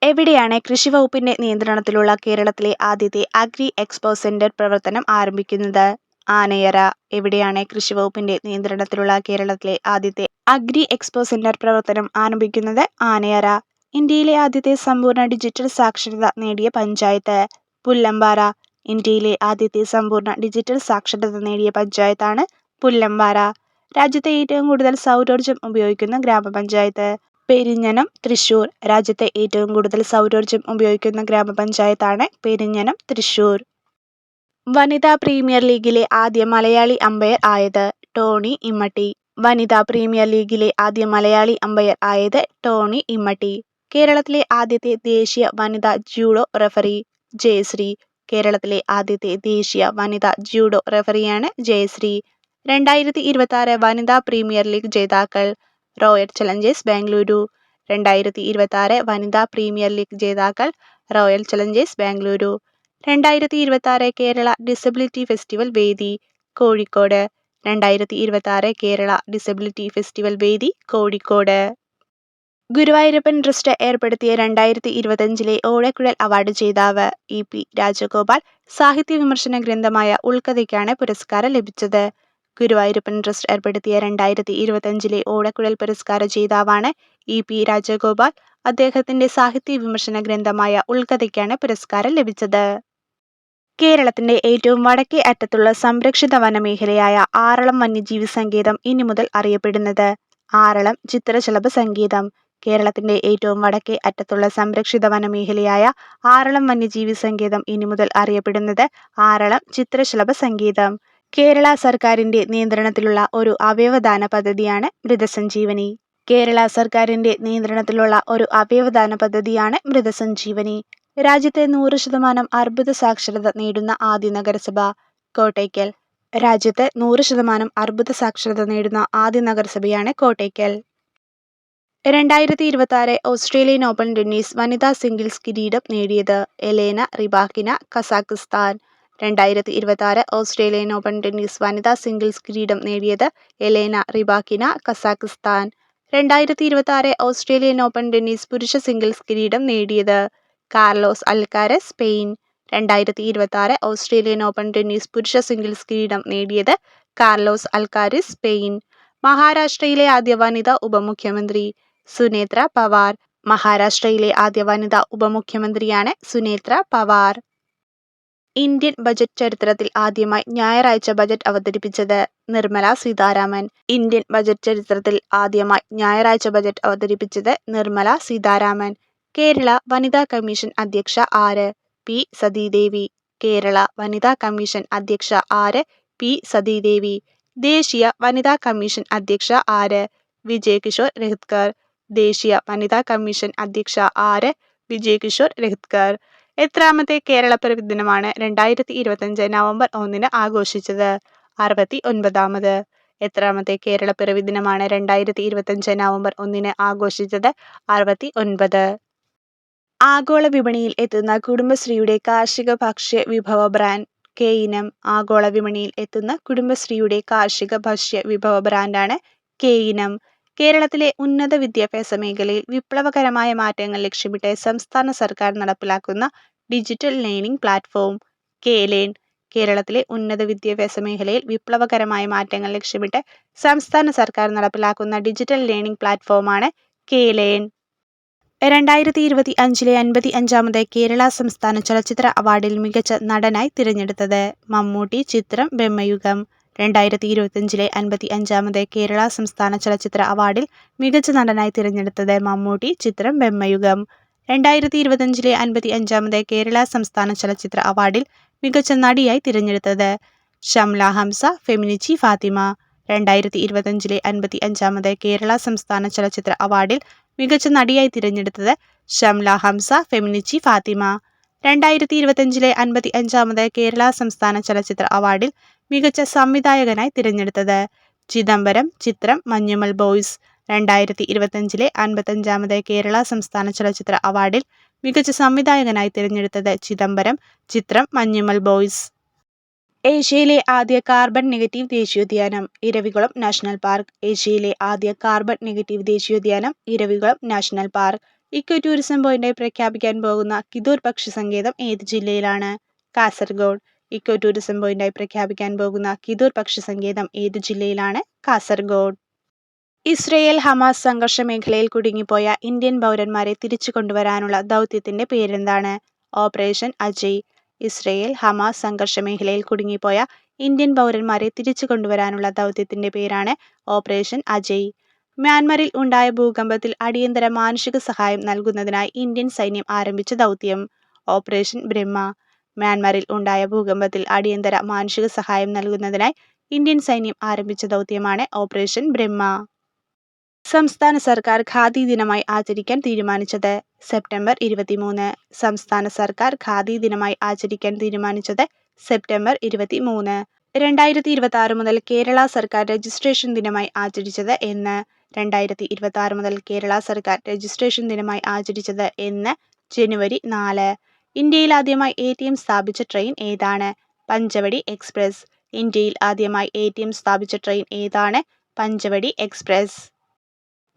എവിടെയാണ് കൃഷിവകുപ്പിന്റെ നിയന്ത്രണത്തിലുള്ള കേരളത്തിലെ ആദ്യത്തെ അഗ്രി എക്സ്പോ സെന്റർ പ്രവർത്തനം ആരംഭിക്കുന്നത്? ആനയറ. എവിടെയാണ് കൃഷിവകുപ്പിന്റെ നിയന്ത്രണത്തിലുള്ള കേരളത്തിലെ ആദ്യത്തെ അഗ്രി എക്സ്പോ സെന്റർ പ്രവർത്തനം ആരംഭിക്കുന്നത്? ആനയറ. ഇന്ത്യയിലെ ആദ്യത്തെ സമ്പൂർണ്ണ ഡിജിറ്റൽ സാക്ഷരത നേടിയ പഞ്ചായത്ത്? പുല്ലമ്പാറ. ഇന്ത്യയിലെ ആദ്യത്തെ സമ്പൂർണ്ണ ഡിജിറ്റൽ സാക്ഷരത നേടിയ പഞ്ചായത്താണ് പുല്ലമ്പാറ. രാജ്യത്തെ ഏറ്റവും കൂടുതൽ സൗരോർജ്ജം ഉപയോഗിക്കുന്ന ഗ്രാമപഞ്ചായത്ത്? പെരിഞ്ഞനം, തൃശൂർ. രാജ്യത്തെ ഏറ്റവും കൂടുതൽ സൗരോർജ്ജം ഉപയോഗിക്കുന്ന ഗ്രാമപഞ്ചായത്താണ് പെരിഞ്ഞനം, തൃശൂർ. വനിതാ പ്രീമിയർ ലീഗിലെ ആദ്യ മലയാളി അമ്പയർ ആയത്? ടോണി ഇമ്മട്ടി. വനിതാ പ്രീമിയർ ലീഗിലെ ആദ്യ മലയാളി അമ്പയർ ആയത് ടോണി ഇമ്മട്ടി. കേരളത്തിലെ ആദ്യത്തെ ദേശീയ വനിതാ ജൂഡോ റഫറി? ജയശ്രീ. കേരളത്തിലെ ആദ്യത്തെ ദേശീയ വനിതാ ജൂഡോ റഫറിയാണ് ജയശ്രീ. 2026 വനിതാ പ്രീമിയർ ലീഗ് ജേതാക്കൾ? Royal Challengers Bengaluru. 2026 വനിതാ പ്രീമിയർ ലീഗ് ജേതാക്കൾ royal Challengers Bengaluru. 2026 Kerala disability festival വേദി? കോഴിക്കോട്. 2026 കേരള ഡിസബിലിറ്റി ഫെസ്റ്റിവൽ വേദി കോഴിക്കോട്. ഗുരുവായൂരപ്പൻ ട്രസ്റ്റ് ഏർപ്പെടുത്തിയ 2025 ഓടക്കുഴൽ അവാർഡ് ജേതാവ്? EP രാജഗോപാൽ. സാഹിത്യ വിമർശന ഗ്രന്ഥമായ ഉൾക്കഥയ്ക്കാണ് പുരസ്കാരം ലഭിച്ചത്. ഗുരുവായൂരപ്പൻ ട്രസ്റ്റ് ഏർപ്പെടുത്തിയ 2025 ഓടക്കുഴൽ പുരസ്കാര ജേതാവാണ് EP രാജഗോപാൽ. അദ്ദേഹത്തിന്റെ സാഹിത്യ വിമർശന ഗ്രന്ഥമായ ഉൾക്കഥയ്ക്കാണ് പുരസ്കാരം ലഭിച്ചത്. കേരളത്തിന്റെ ഏറ്റവും വടക്കേ അറ്റത്തുള്ള സംരക്ഷിത വനമേഖലയായ ആറളം വന്യജീവി സങ്കേതം ഇനി മുതൽ അറിയപ്പെടുന്നത്? ആറളം ചിത്രശലഭ സങ്കേതം. കേരളത്തിന്റെ ഏറ്റവും വടക്കേ അറ്റത്തുള്ള സംരക്ഷിത വനമേഖലയായ ആറളം വന്യജീവി സങ്കേതം ഇനി മുതൽ അറിയപ്പെടുന്നത് ആറളം ചിത്രശലഭ സങ്കേതം. കേരള സർക്കാരിന്റെ നിയന്ത്രണത്തിലുള്ള ഒരു അവയവദാന പദ്ധതിയാണ് മൃതസഞ്ജീവനി. കേരള സർക്കാരിന്റെ നിയന്ത്രണത്തിലുള്ള ഒരു അവയവദാന പദ്ധതിയാണ് മൃതസഞ്ജീവനി. രാജ്യത്തെ 100% അർബുദ സാക്ഷരത നേടുന്ന ആദ്യ നഗരസഭ? കോട്ടയ്ക്കൽ. രാജ്യത്ത് 100% അർബുദ സാക്ഷരത നേടുന്ന ആദ്യ നഗരസഭയാണ് കോട്ടയ്ക്കൽ. 2026 ഓസ്ട്രേലിയൻ ഓപ്പൺ ടെന്നീസ് വനിതാ സിംഗിൾസ് കിരീടം നേടിയത്? Elena Rybakina, Kazakhstan. 2026 Australian Open tennis വനിതാ സിംഗിൾസ് കിരീടം നേടിയത്? Elena Rybakina, Kazakhstan. 2026 Australian Open tennis പുരുഷ സിംഗിൾസ് കിരീടം നേടിയത്? Carlos Alcaraz, Spain. 2026 Australian Open tennis പുരുഷ സിംഗിൾസ് കിരീടം നേടിയത് കാർലോസ് അൽക്കാരിസ് സ്പെയിൻ. മഹാരാഷ്ട്രയിലെ ആദ്യ വനിതാ ഉപമുഖ്യമന്ത്രി സുനേത്ര പവാർ. മഹാരാഷ്ട്രയിലെ ആദ്യ വനിതാ ഉപമുഖ്യമന്ത്രിയാണ് സുനേത്ര പവാർ. ഇന്ത്യൻ ബജറ്റ് ചരിത്രത്തിൽ ആദ്യമായി ഞായറാഴ്ച ബജറ്റ് അവതരിപ്പിച്ചത് നിർമ്മല സീതാരാമൻ. ഇന്ത്യൻ ബജറ്റ് ചരിത്രത്തിൽ ആദ്യമായി ഞായറാഴ്ച ബജറ്റ് അവതരിപ്പിച്ചത് നിർമ്മല സീതാരാമൻ. കേരള വനിതാ കമ്മീഷൻ അധ്യക്ഷ ആര്? പി സതീദേവി. കേരള വനിതാ കമ്മീഷൻ അധ്യക്ഷ ആര്? പി സതീദേവി. ദേശീയ വനിതാ കമ്മീഷൻ അധ്യക്ഷ ആര്? വിജയ് കിഷോർ രഹിത്കർ. ദേശീയ വനിതാ കമ്മീഷൻ അധ്യക്ഷ ആര്? വിജയ് കിഷോർ രഹിത്കർ. എത്രാമത്തെ കേരള പിറവി ദിനമാണ് 2025 നവംബർ 1 ആഘോഷിച്ചത്? 69. എത്രാമത്തെ കേരള പിറവി ദിനമാണ് 2025 നവംബർ 1 ആഘോഷിച്ചത്? 69. ആഗോള വിപണിയിൽ എത്തുന്ന കുടുംബശ്രീയുടെ കാർഷിക ഭക്ഷ്യ വിഭവ ബ്രാൻഡ് കെയിനം. ആഗോള വിപണിയിൽ എത്തുന്ന കുടുംബശ്രീയുടെ കാർഷിക ഭക്ഷ്യ വിഭവ ബ്രാൻഡാണ് കെയിനം. കേരളത്തിലെ ഉന്നത വിദ്യാഭ്യാസ മേഖലയിൽ വിപ്ലവകരമായ മാറ്റങ്ങൾ ലക്ഷ്യമിട്ട് സംസ്ഥാന സർക്കാർ നടപ്പിലാക്കുന്ന ഡിജിറ്റൽ ലേണിംഗ് പ്ലാറ്റ്ഫോം കെ-ലേൺ. കേരളത്തിലെ ഉന്നത വിദ്യാഭ്യാസ മേഖലയിൽ വിപ്ലവകരമായ മാറ്റങ്ങൾ ലക്ഷ്യമിട്ട് സംസ്ഥാന സർക്കാർ നടപ്പിലാക്കുന്ന ഡിജിറ്റൽ ലേണിംഗ് പ്ലാറ്റ്ഫോമാണ് കെ-ലേൺ. 2025 55ാമത് കേരള സംസ്ഥാന ചലച്ചിത്ര അവാർഡിൽ മികച്ച നടനായി തിരഞ്ഞെടുത്തത് മമ്മൂട്ടി. ചിത്രം ബ്രഹ്മയുഗം. 2025 55ാമത് കേരള സംസ്ഥാന ചലച്ചിത്ര അവാർഡിൽ മികച്ച നടനായി തിരഞ്ഞെടുത്തത് മമ്മൂട്ടി. ചിത്രം ബ്രഹ്മയുഗം. 2025 55ാമത് കേരള സംസ്ഥാന ചലച്ചിത്ര അവാർഡിൽ മികച്ച നടിയായി തിരഞ്ഞെടുത്തത് ഷംല ഹംസ. ഫെമിനിച്ചി ഫാത്തിമ. 2025 55ാമത് കേരള സംസ്ഥാന ചലച്ചിത്ര അവാർഡിൽ മികച്ച നടിയായി തിരഞ്ഞെടുത്തത് ഷംല ഹംസ. ഫെമിനിച്ചി ഫാത്തിമ. 2025 55ാമത് കേരള സംസ്ഥാന ചലച്ചിത്ര അവാർഡിൽ മികച്ച സംവിധായകനായി തിരഞ്ഞെടുത്തത് ചിദംബരം. ചിത്രം മഞ്ഞുമൽ ബോയ്സ്. 2025 55ാമത് കേരള സംസ്ഥാന ചലച്ചിത്ര അവാർഡിൽ മികച്ച സംവിധായകനായി തിരഞ്ഞെടുത്തത് ചിദംബരം. ചിത്രം മഞ്ഞുമൽ ബോയ്സ്. ഏഷ്യയിലെ ആദ്യ കാർബൺ നെഗറ്റീവ് ദേശീയോദ്യാനം ഇരവികുളം നാഷണൽ പാർക്ക്. ഏഷ്യയിലെ ആദ്യ കാർബൺ നെഗറ്റീവ് ദേശീയോദ്യാനം Eravikulam national park. Eco tourism പോയിന്റായി പ്രഖ്യാപിക്കാൻ പോകുന്ന കിതൂർ പക്ഷി സങ്കേതം ഏത് ജില്ലയിലാണ്? കാസർഗോഡ്. ഇക്കോ ടൂറിസം പോയിന്റായി പ്രഖ്യാപിക്കാൻ പോകുന്ന കിതൂർ പക്ഷി സങ്കേതം ഏത് ജില്ലയിലാണ്? കാസർഗോഡ്. ഇസ്രയേൽ ഹമാസ് സംഘർഷ മേഖലയിൽ കുടുങ്ങിപ്പോയ ഇന്ത്യൻ പൗരന്മാരെ തിരിച്ചു കൊണ്ടുവരാനുള്ള ദൗത്യത്തിന്റെ പേരെന്താണ്? ഓപ്പറേഷൻ അജയ്. ഇസ്രയേൽ ഹമാസ് സംഘർഷ മേഖലയിൽ കുടുങ്ങിപ്പോയ ഇന്ത്യൻ പൗരന്മാരെ തിരിച്ചു കൊണ്ടുവരാനുള്ള ദൗത്യത്തിന്റെ പേരാണ് ഓപ്പറേഷൻ അജയ്. മ്യാൻമറിൽ ഉണ്ടായ ഭൂകമ്പത്തിൽ അടിയന്തര മാനുഷിക സഹായം നൽകുന്നതിനായി ഇന്ത്യൻ സൈന്യം ആരംഭിച്ച ദൗത്യം ഓപ്പറേഷൻ ബ്രഹ്മ. മ്യാൻമറിൽ ഉണ്ടായ ഭൂകമ്പത്തിൽ അടിയന്തര മാനുഷിക സഹായം നൽകുന്നതിനായി ഇന്ത്യൻ സൈന്യം ആരംഭിച്ച ദൗത്യമാണ് ഓപ്പറേഷൻ ബ്രഹ്മ. സംസ്ഥാന സർക്കാർ ഖാദി ദിനമായി ആചരിക്കാൻ തീരുമാനിച്ചത് സെപ്റ്റംബർ 23. സംസ്ഥാന സർക്കാർ ഖാദി ദിനമായി ആചരിക്കാൻ തീരുമാനിച്ചത് സെപ്റ്റംബർ 23. 2026 മുതൽ കേരള സർക്കാർ രജിസ്ട്രേഷൻ ദിനമായി ആചരിച്ചത് എന്ന്? 2026 മുതൽ കേരള സർക്കാർ രജിസ്ട്രേഷൻ ദിനമായി ആചരിച്ചത് എന്ന്? ജനുവരി 4. ഇന്ത്യയിൽ ആദ്യമായി ATM സ്ഥാപിച്ച ട്രെയിൻ ഏതാണ്? പഞ്ചവടി എക്സ്പ്രസ്. ഇന്ത്യയിൽ ആദ്യമായി ATM സ്ഥാപിച്ച ട്രെയിൻ ഏതാണ്? പഞ്ചവടി എക്സ്പ്രസ്.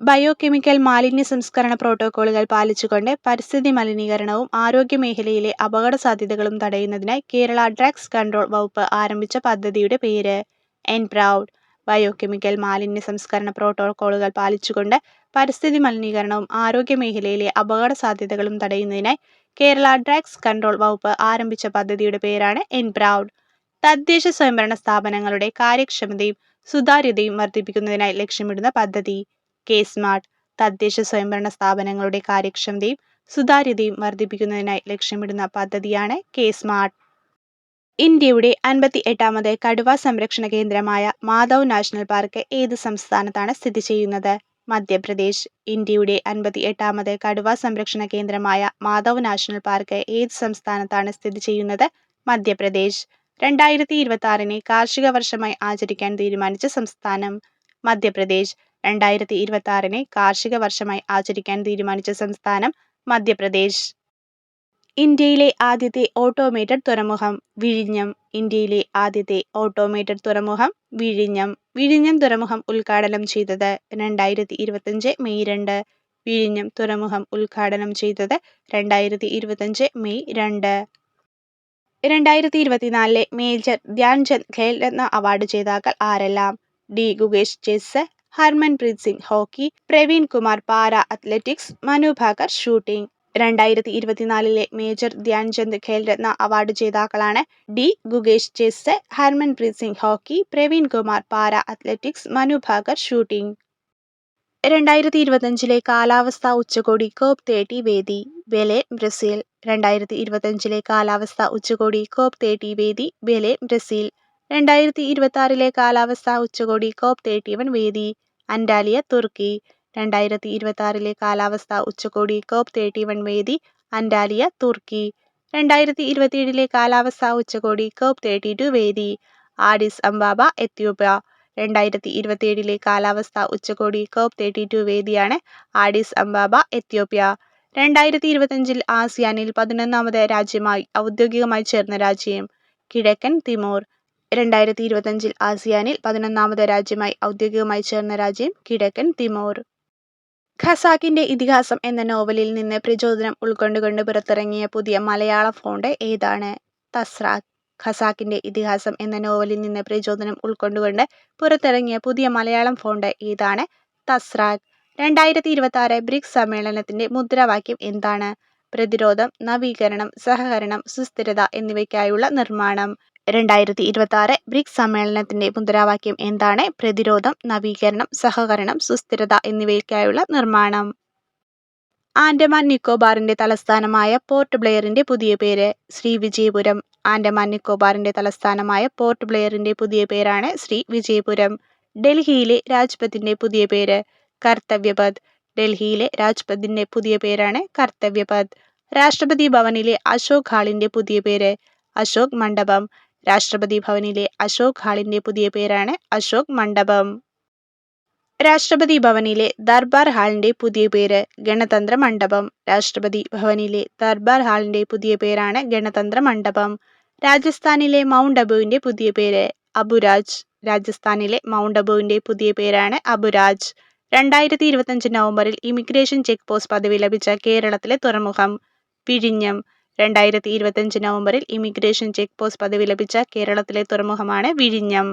ബയോകെമിക്കൽ മാലിന്യ സംസ്കരണ പ്രോട്ടോക്കോളുകൾ പാലിച്ചുകൊണ്ട് പരിസ്ഥിതി മലിനീകരണവും ആരോഗ്യ മേഖലയിലെ അപകട സാധ്യതകളും തടയുന്നതിനായി കേരള ഡ്രഗ്സ് കൺട്രോൾ വകുപ്പ് ആരംഭിച്ച പദ്ധതിയുടെ പേര്? എൻപ്രൗഡ്. ബയോകെമിക്കൽ മാലിന്യ സംസ്കരണ പ്രോട്ടോക്കോളുകൾ പാലിച്ചുകൊണ്ട് പരിസ്ഥിതി മലിനീകരണവും ആരോഗ്യ മേഖലയിലെ അപകട സാധ്യതകളും തടയുന്നതിനായി കേരള ഡ്രഗ്സ് കൺട്രോൾ വകുപ്പ് ആരംഭിച്ച പദ്ധതിയുടെ പേരാണ് എൻപ്രൗഡ്. തദ്ദേശ സ്വയംഭരണ സ്ഥാപനങ്ങളുടെ കാര്യക്ഷമതയും സുതാര്യതയും വർദ്ധിപ്പിക്കുന്നതിനായി ലക്ഷ്യമിടുന്ന പദ്ധതി കെ-സ്മാർട്ട്. തദ്ദേശ സ്വയംഭരണ സ്ഥാപനങ്ങളുടെ കാര്യക്ഷമതയും സുതാര്യതയും വർദ്ധിപ്പിക്കുന്നതിനായി ലക്ഷ്യമിടുന്ന പദ്ധതിയാണ് കെ-സ്മാർട്ട്. ഇന്ത്യയുടെ 58ാമത് കടുവ സംരക്ഷണ കേന്ദ്രമായ മാധവ് നാഷണൽ പാർക്ക് ഏത് സംസ്ഥാനത്താണ് സ്ഥിതി ചെയ്യുന്നത്? മധ്യപ്രദേശ്. ഇന്ത്യയുടെ 58ാമത് കടുവ സംരക്ഷണ കേന്ദ്രമായ മാധവ് നാഷണൽ പാർക്ക് ഏത് സംസ്ഥാനത്താണ് സ്ഥിതി ചെയ്യുന്നത്? മധ്യപ്രദേശ്. 2026 കാർഷിക വർഷമായി ആചരിക്കാൻ തീരുമാനിച്ച സംസ്ഥാനം? മധ്യപ്രദേശ്. 2026 കാർഷിക വർഷമായി ആചരിക്കാൻ തീരുമാനിച്ച സംസ്ഥാനം മധ്യപ്രദേശ്. ഇന്ത്യയിലെ ആദ്യത്തെ ഓട്ടോമേറ്റഡ് തുറമുഖം വിഴിഞ്ഞം. ഇന്ത്യയിലെ ആദ്യത്തെ ഓട്ടോമേറ്റഡ് തുറമുഖം വിഴിഞ്ഞം. വിഴിഞ്ഞം തുറമുഖം ഉദ്ഘാടനം ചെയ്തത് 2025 മെയ് 2. വിഴിഞ്ഞം തുറമുഖം ഉദ്ഘാടനം ചെയ്തത് 2025 May 2. 2024 major Dhyan Chand Khel Ratna award ജേതാക്കൾ ആരെല്ലാം? D. Gukesh chess, Harmanpreet Singh hockey, Praveen Kumar para athletics, Manu Bhaker shooting. 2024 major Dhyan Chand Khel Ratna award ജേതാക്കളാണ് D. Gukesh chess, Harmanpreet Singh hockey, Praveen Kumar para athletics, Manu Bhaker shooting. 2025 കാലാവസ്ഥാ ഉച്ചകോടി COP30 വേദി ബെലേം, ബ്രസീൽ. 2025 കാലാവസ്ഥാ ഉച്ചകോടി COP30 വേദി ബെലേം, ബ്രസീൽ. 2026 കാലാവസ്ഥാ ഉച്ചകോടി COP31 വേദി അന്റാലിയ, തുർക്കി. 2026 കാലാവസ്ഥാ ഉച്ചകോടി COP31 വേദി അന്റാലിയ, തുർക്കി. 2027 കാലാവസ്ഥാ ഉച്ചകോടി COP32 വേദി ആഡിസ് അബാബ, എത്യോപ്യ. 2027 കാലാവസ്ഥാ ഉച്ചകോടി COP32 വേദിയാണ് ആഡിസ് അബാബ, എത്യോപ്യ. 2025 ആസിയാനിൽ 11ാമത് രാജ്യമായി ഔദ്യോഗികമായി ചേർന്ന രാജ്യം കിഴക്കൻ തിമോർ. 2025 ആസിയാനിൽ 11ാമത് രാജ്യമായി ഔദ്യോഗികമായി ചേർന്ന രാജ്യം കിഴക്കൻ തിമോർ. ഖസാക്കിന്റെ ഇതിഹാസം എന്ന നോവലിൽ നിന്ന് പ്രചോദനം ഉൾക്കൊണ്ടുകൊണ്ട് പുറത്തിറങ്ങിയ പുതിയ മലയാളം ഫോണ്ട് ഏതാണ്? തസ്രാക്ക്. ഖസാക്കിന്റെ ഇതിഹാസം എന്ന നോവലിൽ നിന്ന് പ്രചോദനം ഉൾക്കൊണ്ടുകൊണ്ട് പുറത്തിറങ്ങിയ പുതിയ മലയാളം ഫോണ്ട് ഏതാണ്? തസ്രാക്ക്. 2026 ബ്രിക്സ് സമ്മേളനത്തിന്റെ മുദ്രാവാക്യം എന്താണ്? പ്രതിരോധം, നവീകരണം, സഹകരണം, സുസ്ഥിരത എന്നിവയ്ക്കായുള്ള നിർമ്മാണം. 2026 ബ്രിക്സ് സമ്മേളനത്തിന്റെ മുദ്രാവാക്യം എന്താണ്? പ്രതിരോധം, നവീകരണം, സഹകരണം, സുസ്ഥിരത എന്നിവയ്ക്കായുള്ള നിർമ്മാണം. ആൻഡമാൻ നിക്കോബാറിന്റെ തലസ്ഥാനമായ പോർട്ട് ബ്ലെയറിന്റെ പുതിയ പേര് ശ്രീവിജയപുരം. ആൻഡമാൻ നിക്കോബാറിന്റെ തലസ്ഥാനമായ പോർട്ട് ബ്ലെയറിന്റെ പുതിയ പേരാണ് ശ്രീവിജയപുരം. ഡൽഹിയിലെ രാജ്പഥിന്റെ പുതിയ പേര് കർത്തവ്യപഥ്. ഡൽഹിയിലെ രാജ്പഥിന്റെ പുതിയ പേരാണ് കർത്തവ്യപഥ്. രാഷ്ട്രപതി ഭവനിലെ അശോക് ഹാളിന്റെ പുതിയ പേര് അശോക് മണ്ഡപം. രാഷ്ട്രപതി ഭവനിലെ അശോക് ഹാളിന്റെ പുതിയ പേരാണ് അശോക് മണ്ഡപം. രാഷ്ട്രപതി ഭവനിലെ ദർബാർ ഹാളിന്റെ പുതിയ പേര് ഗണതന്ത്ര മണ്ഡപം. രാഷ്ട്രപതി ഭവനിലെ ദർബാർ ഹാളിന്റെ പുതിയ പേരാണ് ഗണതന്ത്ര മണ്ഡപം. രാജസ്ഥാനിലെ മൗണ്ട് അബുവിന്റെ പുതിയ പേര് അബുരാജ്. രാജസ്ഥാനിലെ മൗണ്ട് അബുവിന്റെ പുതിയ പേരാണ് അബുരാജ്. 2025 നവംബറിൽ ഇമിഗ്രേഷൻ ചെക്ക് പോസ്റ്റ് പദവി ലഭിച്ച കേരളത്തിലെ തുറമുഖം വിഴിഞ്ഞം. 2025 നവംബറിൽ ഇമിഗ്രേഷൻ ചെക്ക് പോസ്റ്റ് പദവി ലഭിച്ച കേരളത്തിലെ തുറമുഖമാണ് വിഴിഞ്ഞം.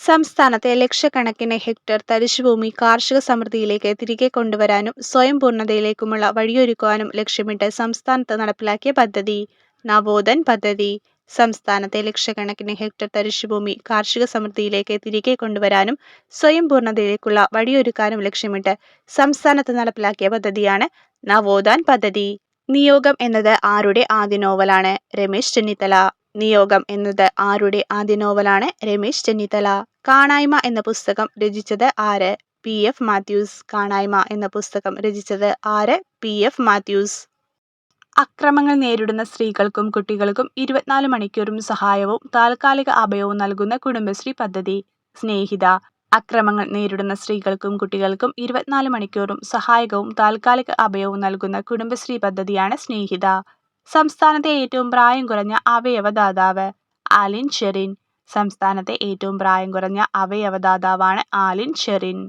സംസ്ഥാനത്തെ ലക്ഷക്കണക്കിന് ഹെക്ടർ തരിശുഭൂമി കാർഷിക സമൃദ്ധിയിലേക്ക് തിരികെ കൊണ്ടുവരാനും സ്വയം പൂർണ്ണതയിലേക്കുമുള്ള വഴിയൊരുക്കുവാനും ലക്ഷ്യമിട്ട് സംസ്ഥാനത്ത് നടപ്പിലാക്കിയ പദ്ധതി നവോധൻ പദ്ധതി. സംസ്ഥാനത്തെ ലക്ഷക്കണക്കിന് ഹെക്ടർ തരിശുഭൂമി കാർഷിക സമൃദ്ധിയിലേക്ക് തിരികെ കൊണ്ടുവരാനും സ്വയം പൂർണ്ണതയിലേക്കുള്ള വഴിയൊരുക്കാനും ലക്ഷ്യമിട്ട് സംസ്ഥാനത്ത് നടപ്പിലാക്കിയ പദ്ധതിയാണ് നവോത്ഥാൻ പദ്ധതി. നിയോഗം എന്നത് ആരുടെ ആദ്യ നോവലാണ്? രമേശ് ചെന്നിത്തല. നിയോഗം എന്നത് ആരുടെ ആദ്യ നോവലാണ്? രമേശ് ചെന്നിത്തല. കാണായ്മ എന്ന പുസ്തകം രചിച്ചത് ആര്? P.F. മാത്യൂസ്. കാണായ്മ എന്ന പുസ്തകം രചിച്ചത് ആര്? P.F. മാത്യൂസ്. അക്രമങ്ങൾ നേരിടുന്ന സ്ത്രീകൾക്കും കുട്ടികൾക്കും 24 മണിക്കൂറും സഹായവും താൽക്കാലിക അഭയവും നൽകുന്ന കുടുംബശ്രീ പദ്ധതി സ്നേഹിത. അക്രമങ്ങൾ നേരിടുന്ന സ്ത്രീകൾക്കും കുട്ടികൾക്കും 24 മണിക്കൂറും സഹായകവും താൽക്കാലിക അഭയവും നൽകുന്ന കുടുംബശ്രീ പദ്ധതിയാണ് സ്നേഹിത. സംസ്ഥാനത്തെ ഏറ്റവും പ്രായം കുറഞ്ഞ അവയവദാതാവ് ആലിൻ ഷെറിൻ. സംസ്ഥാനത്തെ ഏറ്റവും പ്രായം കുറഞ്ഞ അവയവദാതാവാണ് ആലിൻ ഷെറിൻ.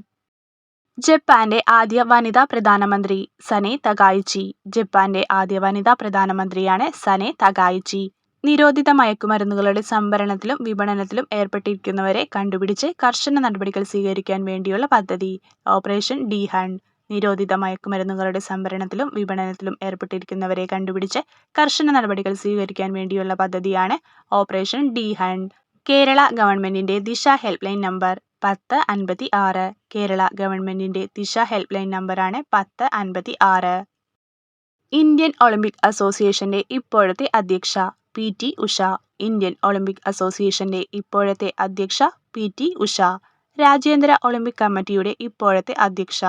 ജപ്പാന്റെ ആദ്യ വനിതാ പ്രധാനമന്ത്രി സനെ തകായിച്ചി. ജപ്പാന്റെ ആദ്യ വനിതാ പ്രധാനമന്ത്രിയാണ് സനെ തകായിച്ചി. നിരോധിത മയക്കുമരുന്നുകളുടെ സംഭരണത്തിലും വിപണനത്തിലും ഏർപ്പെട്ടിരിക്കുന്നവരെ കണ്ടുപിടിച്ച് കർശന നടപടികൾ സ്വീകരിക്കാൻ വേണ്ടിയുള്ള പദ്ധതി ഓപ്പറേഷൻ ഡി ഹണ്ട്. നിരോധിത മയക്കുമരുന്നുകളുടെ സംഭരണത്തിലും വിപണനത്തിലും ഏർപ്പെട്ടിരിക്കുന്നവരെ കണ്ടുപിടിച്ച് കർശന നടപടികൾ സ്വീകരിക്കാൻ വേണ്ടിയുള്ള പദ്ധതിയാണ് ഓപ്പറേഷൻ ഡി ഹണ്ട്. കേരള ഗവൺമെന്റിന്റെ ദിശ ഹെൽപ്പ് ലൈൻ നമ്പർ 1056. കേരള ഗവൺമെന്റിന്റെ ദിശ ഹെൽപ്പ് ലൈൻ നമ്പറാണ് 1056. ഇന്ത്യൻ ഒളിമ്പിക് അസോസിയേഷന്റെ ഇപ്പോഴത്തെ അധ്യക്ഷ PT ഉഷ. ഇന്ത്യൻ ഒളിമ്പിക് അസോസിയേഷന്റെ ഇപ്പോഴത്തെ അധ്യക്ഷ PT ഉഷ. രാജ്യാന്തര ഒളിമ്പിക് കമ്മിറ്റിയുടെ ഇപ്പോഴത്തെ അധ്യക്ഷ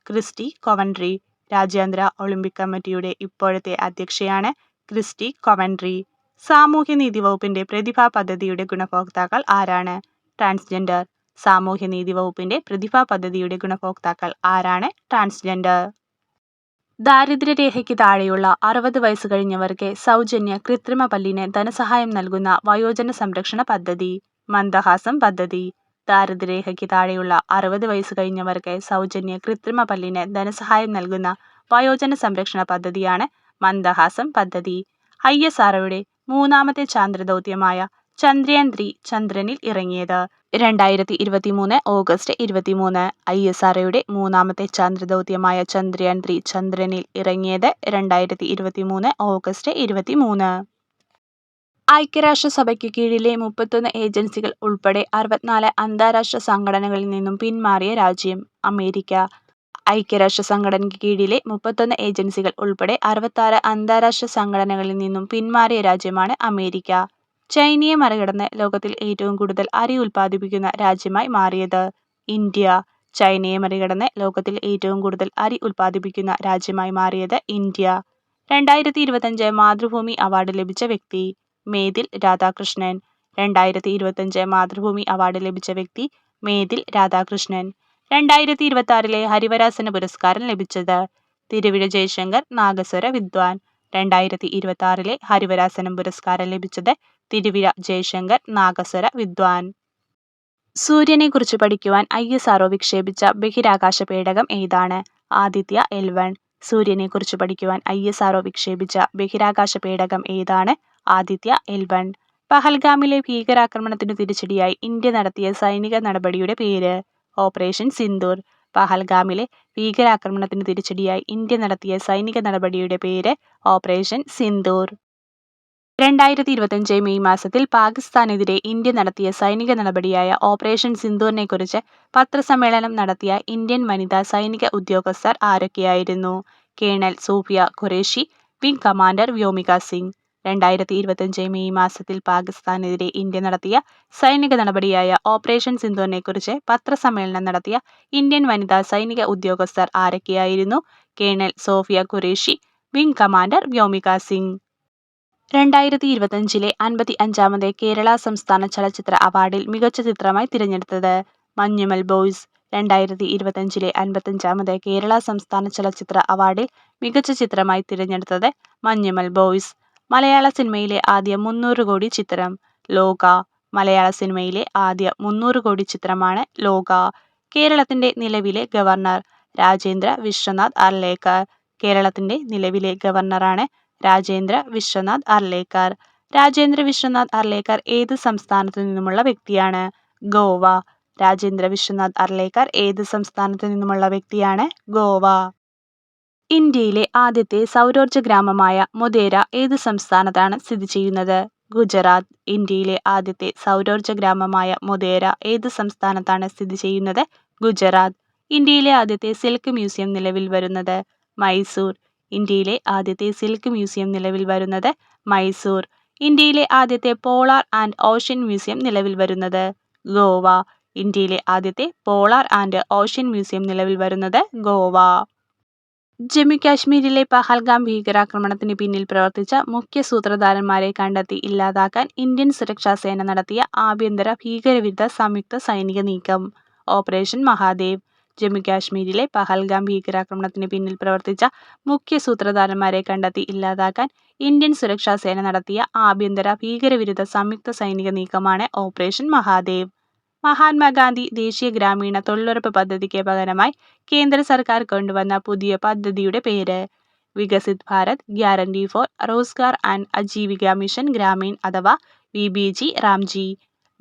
ക്രിസ്റ്റി കൊവൻട്രി. രാജ്യാന്തര ഒളിമ്പിക് കമ്മിറ്റിയുടെ ഇപ്പോഴത്തെ അധ്യക്ഷയാണ് ക്രിസ്റ്റി കൊവൻട്രി. സാമൂഹ്യനീതി വകുപ്പിന്റെ പ്രതിഭാ പദ്ധതിയുടെ ഗുണഭോക്താക്കൾ ആരാണ്? ട്രാൻസ്ജെൻഡർ. സാമൂഹ്യനീതി വകുപ്പിന്റെ പ്രതിഭാ പദ്ധതിയുടെ ഗുണഭോക്താക്കൾ ആരാണ്? ട്രാൻസ്ജെൻഡർ. ദാരിദ്ര്യരേഖയ്ക്ക് താഴെയുള്ള 60 വയസ്സ് കഴിഞ്ഞവർക്ക് സൗജന്യ കൃത്രിമ പല്ലിന് ധനസഹായം നൽകുന്ന വയോജന സംരക്ഷണ പദ്ധതി മന്ദഹാസം പദ്ധതി. ദാരിദ്ര്യരേഖയ്ക്ക് താഴെയുള്ള 60 വയസ്സ് കഴിഞ്ഞവർക്ക് സൗജന്യ കൃത്രിമ പല്ലിന് ധനസഹായം നൽകുന്ന വയോജന സംരക്ഷണ പദ്ധതിയാണ് മന്ദഹാസം പദ്ധതി. ISROയുടെ മൂന്നാമത്തെ ചാന്ദ്രദൗത്യമായ ചന്ദ്രയാൻ 3 ചന്ദ്രനിൽ ഇറങ്ങിയത്? 2023 ഓഗസ്റ്റ് 23. ISROയുടെ മൂന്നാമത്തെ ചാന്ദ്രദൗത്യമായ ചന്ദ്രയാൻ 3 ചന്ദ്രനിൽ ഇറങ്ങിയത് 2023 ഓഗസ്റ്റ് 23. ഐക്യരാഷ്ട്രസഭയ്ക്ക് കീഴിലെ 31 ഏജൻസികൾ ഉൾപ്പെടെ 64 അന്താരാഷ്ട്ര സംഘടനകളിൽ നിന്നും പിന്മാറിയ രാജ്യം? അമേരിക്ക. ഐക്യരാഷ്ട്ര സംഘടനയ്ക്ക് കീഴിലെ 31 ഏജൻസികൾ ഉൾപ്പെടെ 66 അന്താരാഷ്ട്ര സംഘടനകളിൽ നിന്നും പിന്മാറിയ രാജ്യമാണ് അമേരിക്ക. ചൈനയെ മറികടന്ന് ലോകത്തിൽ ഏറ്റവും കൂടുതൽ അരി ഉൽപ്പാദിപ്പിക്കുന്ന രാജ്യമായി മാറിയത്? ഇന്ത്യ. ചൈനയെ മറികടന്ന് ലോകത്തിൽ ഏറ്റവും കൂടുതൽ അരി ഉൽപ്പാദിപ്പിക്കുന്ന രാജ്യമായി മാറിയത് ഇന്ത്യ. 2025 മാതൃഭൂമി അവാർഡ് ലഭിച്ച വ്യക്തി? മേതിൽ രാധാകൃഷ്ണൻ. 2025 മാതൃഭൂമി അവാർഡ് ലഭിച്ച വ്യക്തി മേതിൽ രാധാകൃഷ്ണൻ. 2026 ഹരിവരാസന പുരസ്കാരം ലഭിച്ചത്? തിരുവിഴ ജയശങ്കർ നാഗസ്വര വിദ്വാൻ. 2026 ഹരിവരാസനം പുരസ്കാരം ലഭിച്ചത് തിരുവിഴ ജയശങ്കർ നാഗസ്വര വിദ്വാൻ. സൂര്യനെക്കുറിച്ച് പഠിക്കുവാൻ ISRO വിക്ഷേപിച്ച ബഹിരാകാശ പേടകം ഏതാണ്? ആദിത്യ L1. സൂര്യനെക്കുറിച്ച് പഠിക്കുവാൻ ISRO വിക്ഷേപിച്ച ബഹിരാകാശ പേടകം ഏതാണ്? ആദിത്യ L1. പഹൽഗാമിലെ ഭീകരാക്രമണത്തിനു തിരിച്ചടിയായി ഇന്ത്യ നടത്തിയ സൈനിക നടപടിയുടെ പേര്? ഓപ്പറേഷൻ സിന്ദൂർ. പഹൽഗാമിലെ ഭീകരാക്രമണത്തിനു തിരിച്ചടിയായി ഇന്ത്യ നടത്തിയ സൈനിക നടപടിയുടെ പേര് ഓപ്പറേഷൻ സിന്ദൂർ. 2025 മെയ് മാസത്തിൽ പാകിസ്ഥാനെതിരെ ഇന്ത്യ നടത്തിയ സൈനിക നടപടിയായ ഓപ്പറേഷൻ സിന്ദൂറിനെക്കുറിച്ച് പത്രസമ്മേളനം നടത്തിയ ഇന്ത്യൻ വനിതാ സൈനിക ഉദ്യോഗസ്ഥർ ആരൊക്കെയായിരുന്നു? Colonel Sofiya Qureshi, wing commander Vyomika Singh. 2025 May മാസത്തിൽ പാകിസ്ഥാനെതിരെ ഇന്ത്യ നടത്തിയ സൈനിക നടപടിയായ ഓപ്പറേഷൻ സിന്ദൂറിനെക്കുറിച്ച് പത്രസമ്മേളനം നടത്തിയ ഇന്ത്യൻ വനിതാ സൈനിക ഉദ്യോഗസ്ഥർ ആരൊക്കെയായിരുന്നു? Colonel Sofiya Qureshi, wing commander Vyomika Singh. 2025 55ാമത് കേരള സംസ്ഥാന ചലച്ചിത്ര അവാർഡിൽ മികച്ച ചിത്രമായി തിരഞ്ഞെടുത്തത്? മഞ്ഞുമൽ ബോയ്സ്. 2025 55ാമത് കേരള സംസ്ഥാന ചലച്ചിത്ര അവാർഡിൽ മികച്ച ചിത്രമായി തിരഞ്ഞെടുത്തത് മഞ്ഞുമൽ ബോയ്സ്. മലയാള സിനിമയിലെ ആദ്യ 300 കോടി ചിത്രം? ലോക. മലയാള സിനിമയിലെ ആദ്യ 300 കോടി ചിത്രമാണ് ലോക. കേരളത്തിന്റെ നിലവിലെ ഗവർണർ? രാജേന്ദ്ര വിശ്വനാഥ് അർലേക്കർ. കേരളത്തിന്റെ നിലവിലെ ഗവർണറാണ് രാജേന്ദ്ര വിശ്വനാഥ് അർലേക്കർ. രാജേന്ദ്ര വിശ്വനാഥ് അർലേക്കർ ഏത് സംസ്ഥാനത്തു നിന്നുമുള്ള വ്യക്തിയാണ്? ഗോവ. രാജേന്ദ്ര വിശ്വനാഥ് അർലേക്കർ ഏത് സംസ്ഥാനത്തു നിന്നുമുള്ള വ്യക്തിയാണ്? ഗോവ. ഇന്ത്യയിലെ ആദ്യത്തെ സൗരോർജ്ജ ഗ്രാമമായ മൊധേര ഏത് സംസ്ഥാനത്താണ് സ്ഥിതി ചെയ്യുന്നത്? ഗുജറാത്ത്. ഇന്ത്യയിലെ ആദ്യത്തെ സൗരോർജ്ജ ഗ്രാമമായ മൊധേര ഏത് സംസ്ഥാനത്താണ് സ്ഥിതി ചെയ്യുന്നത്? ഗുജറാത്ത്. ഇന്ത്യയിലെ ആദ്യത്തെ സിൽക്ക് മ്യൂസിയം നിലവിൽ വരുന്നത്? മൈസൂർ. ഇന്ത്യയിലെ ആദ്യത്തെ സിൽക്ക് മ്യൂസിയം നിലവിൽ വരുന്നത്? മൈസൂർ. ഇന്ത്യയിലെ ആദ്യത്തെ പോളാർ ആൻഡ് ഓഷ്യൻ മ്യൂസിയം നിലവിൽ വരുന്നത്? ഗോവ. ഇന്ത്യയിലെ ആദ്യത്തെ പോളാർ ആൻഡ് ഓഷ്യൻ മ്യൂസിയം നിലവിൽ വരുന്നത്? ഗോവ. ജമ്മു കാശ്മീരിലെ പഹൽഗാം ഭീകരാക്രമണത്തിന് പിന്നിൽ പ്രവർത്തിച്ച മുഖ്യ സൂത്രധാരന്മാരെ കണ്ടെത്തി ഇല്ലാതാക്കാൻ ഇന്ത്യൻ സുരക്ഷാ സേന നടത്തിയ ആഭ്യന്തര ഭീകരവിരുദ്ധ സംയുക്ത സൈനിക നീക്കം? ഓപ്പറേഷൻ മഹാദേവ്. ജമ്മു കാശ്മീരിലെ പഹൽഗാം ഭീകരാക്രമണത്തിന് പിന്നിൽ പ്രവർത്തിച്ച മുഖ്യ സൂത്രധാരന്മാരെ കണ്ടെത്തി ഇല്ലാതാക്കാൻ ഇന്ത്യൻ സുരക്ഷാ സേന നടത്തിയ ആഭ്യന്തര ഭീകരവിരുദ്ധ സംയുക്ത സൈനിക നീക്കമാണ് ഓപ്പറേഷൻ മഹാദേവ്. മഹാത്മാഗാന്ധി ദേശീയ ഗ്രാമീണ തൊഴിലുറപ്പ് പദ്ധതിക്ക് പകരമായി കേന്ദ്ര സർക്കാർ കൊണ്ടുവന്ന പുതിയ പദ്ധതിയുടെ പേര്? Viksit Bharat guarantee for Rozgar and Ajeevika mission Gramin അഥവാ VBG റാംജി.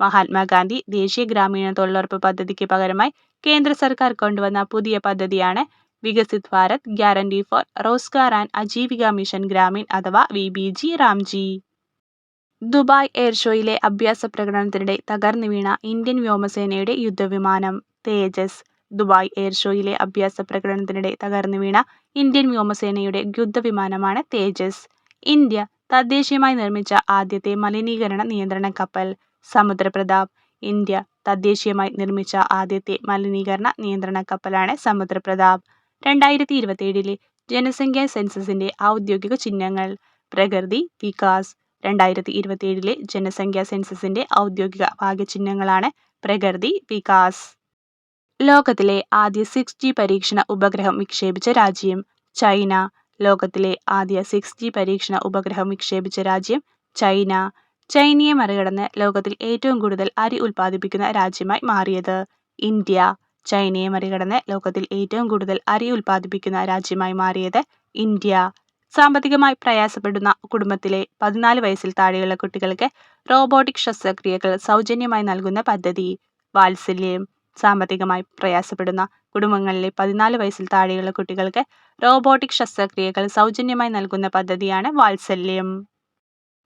മഹാത്മാഗാന്ധി ദേശീയ ഗ്രാമീണ തൊഴിലുറപ്പ് പദ്ധതിക്ക് പകരമായി കേന്ദ്ര സർക്കാർ കൊണ്ടുവന്ന പുതിയ പദ്ധതിയാണ് Viksit Bharat guarantee for Rozgar and Ajeevika mission Gramin അഥവാ VBG റാംജി. ദുബായ് എയർ ഷോയിലെ അഭ്യാസ പ്രകടനത്തിനിടെ തകർന്നു വീണ ഇന്ത്യൻ വ്യോമസേനയുടെ യുദ്ധവിമാനം? തേജസ്. ദുബായ് എയർ ഷോയിലെ അഭ്യാസ പ്രകടനത്തിനിടെ തകർന്നു വീണ ഇന്ത്യൻ വ്യോമസേനയുടെ യുദ്ധവിമാനമാണ് തേജസ്. ഇന്ത്യ തദ്ദേശീയമായി നിർമ്മിച്ച ആദ്യത്തെ മലിനീകരണ നിയന്ത്രണ കപ്പൽ? സമുദ്രപ്രതാപ്. ഇന്ത്യ തദ്ദേശീയമായി നിർമ്മിച്ച ആദ്യത്തെ മലിനീകരണ നിയന്ത്രണ കപ്പലാണ് സമുദ്രപ്രതാപ്. 2027 ജനസംഖ്യാ സെൻസസിന്റെ ഔദ്യോഗിക ചിഹ്നങ്ങൾ? പ്രകൃതി, വികാസ്. 2027 ജനസംഖ്യാ സെൻസസിന്റെ ഔദ്യോഗിക ഭാഗ്യചിഹ്നങ്ങളാണ് പ്രകൃതി, വികാസ്. ലോകത്തിലെ ആദ്യ 6G പരീക്ഷണ ഉപഗ്രഹം വിക്ഷേപിച്ച രാജ്യം? ചൈന. ലോകത്തിലെ ആദ്യ 6G പരീക്ഷണ ഉപഗ്രഹം വിക്ഷേപിച്ച രാജ്യം? ചൈന. ചൈനയെ മറികടന്ന് ലോകത്തിൽ ഏറ്റവും കൂടുതൽ അരി ഉൽപ്പാദിപ്പിക്കുന്ന രാജ്യമായി മാറിയത്? ഇന്ത്യ. ചൈനയെ മറികടന്ന് ലോകത്തിൽ ഏറ്റവും കൂടുതൽ അരി ഉൽപ്പാദിപ്പിക്കുന്ന രാജ്യമായി മാറിയത്? ഇന്ത്യ. സാമ്പത്തികമായി പ്രയാസപ്പെടുന്ന കുടുംബത്തിലെ 14 വയസ്സിൽ താഴെയുള്ള കുട്ടികൾക്ക് റോബോട്ടിക് ശസ്ത്രക്രിയകൾ സൗജന്യമായി നൽകുന്ന പദ്ധതി വാത്സല്യം. സാമ്പത്തികമായി പ്രയാസപ്പെടുന്ന കുടുംബങ്ങളിലെ 14 വയസ്സിൽ താഴെയുള്ള കുട്ടികൾക്ക് റോബോട്ടിക് ശസ്ത്രക്രിയകൾ സൗജന്യമായി നൽകുന്ന പദ്ധതിയാണ് വാത്സല്യം.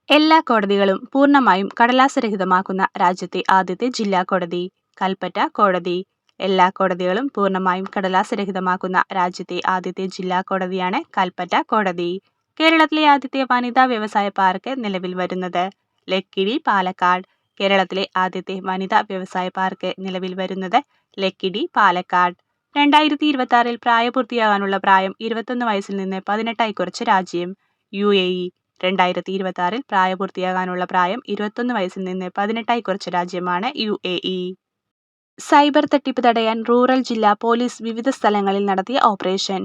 എല്ലാ കോടതികളും പൂർണ്ണമായും കടലാസ് രഹിതമാക്കുന്ന രാജ്യത്തെ ആദ്യത്തെ ജില്ലാ കോടതി കൽപ്പറ്റ കോടതി. എല്ലാ കോടതികളും പൂർണ്ണമായും കടലാസ് രഹിതമാക്കുന്ന രാജ്യത്തെ ആദ്യത്തെ ജില്ലാ കോടതിയാണ് കൽപ്പറ്റ കോടതി. കേരളത്തിലെ ആദ്യത്തെ വനിതാ വ്യവസായ പാർക്ക് നിലവിൽ വരുന്നത് ലക്കിടി പാലക്കാട്. കേരളത്തിലെ ആദ്യത്തെ വനിതാ വ്യവസായ പാർക്ക് നിലവിൽ വരുന്നത് ലക്കിടി പാലക്കാട്. 2026 പ്രായപൂർത്തിയാകാനുള്ള പ്രായം 21 വയസ്സിൽ നിന്ന് 18 കുറച്ച് രാജ്യം UAE. 2026 പ്രായപൂർത്തിയാകാനുള്ള പ്രായം 21 വയസ്സിൽ നിന്ന് 18 കുറച്ച രാജ്യമാണ് UAE. സൈബർ തട്ടിപ്പ് തടയാൻ റൂറൽ ജില്ലാ പോലീസ് വിവിധ സ്ഥലങ്ങളിൽ നടത്തിയ ഓപ്പറേഷൻ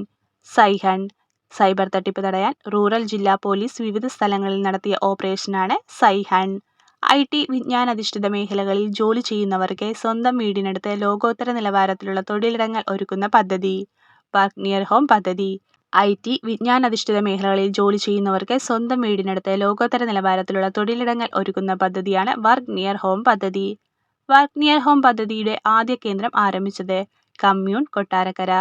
സൈഹണ്ട്. സൈബർ തട്ടിപ്പ് തടയാൻ റൂറൽ ജില്ലാ പോലീസ് വിവിധ സ്ഥലങ്ങളിൽ നടത്തിയ ഓപ്പറേഷനാണ് സൈഹണ്ട്. IT വിജ്ഞാനാധിഷ്ഠിത മേഖലകളിൽ ജോലി ചെയ്യുന്നവർക്ക് സ്വന്തം വീടിനടുത്ത് ലോകോത്തര നിലവാരത്തിലുള്ള തൊഴിലിടങ്ങൾ ഒരുക്കുന്ന പദ്ധതി വർക്ക് നിയർ ഹോം പദ്ധതി. IT വിജ്ഞാനാധിഷ്ഠിത മേഖലകളിൽ ജോലി ചെയ്യുന്നവർക്ക് സ്വന്തം വീടിനടുത്ത് ലോകോത്തര നിലവാരത്തിലുള്ള തൊഴിലിടങ്ങൾ ഒരുക്കുന്ന പദ്ധതിയാണ് വർക്ക് നിയർ ഹോം പദ്ധതി. വർക്ക് നിയർ ഹോം പദ്ധതിയുടെ ആദ്യ കേന്ദ്രം ആരംഭിച്ചത് commune Kottarakkara.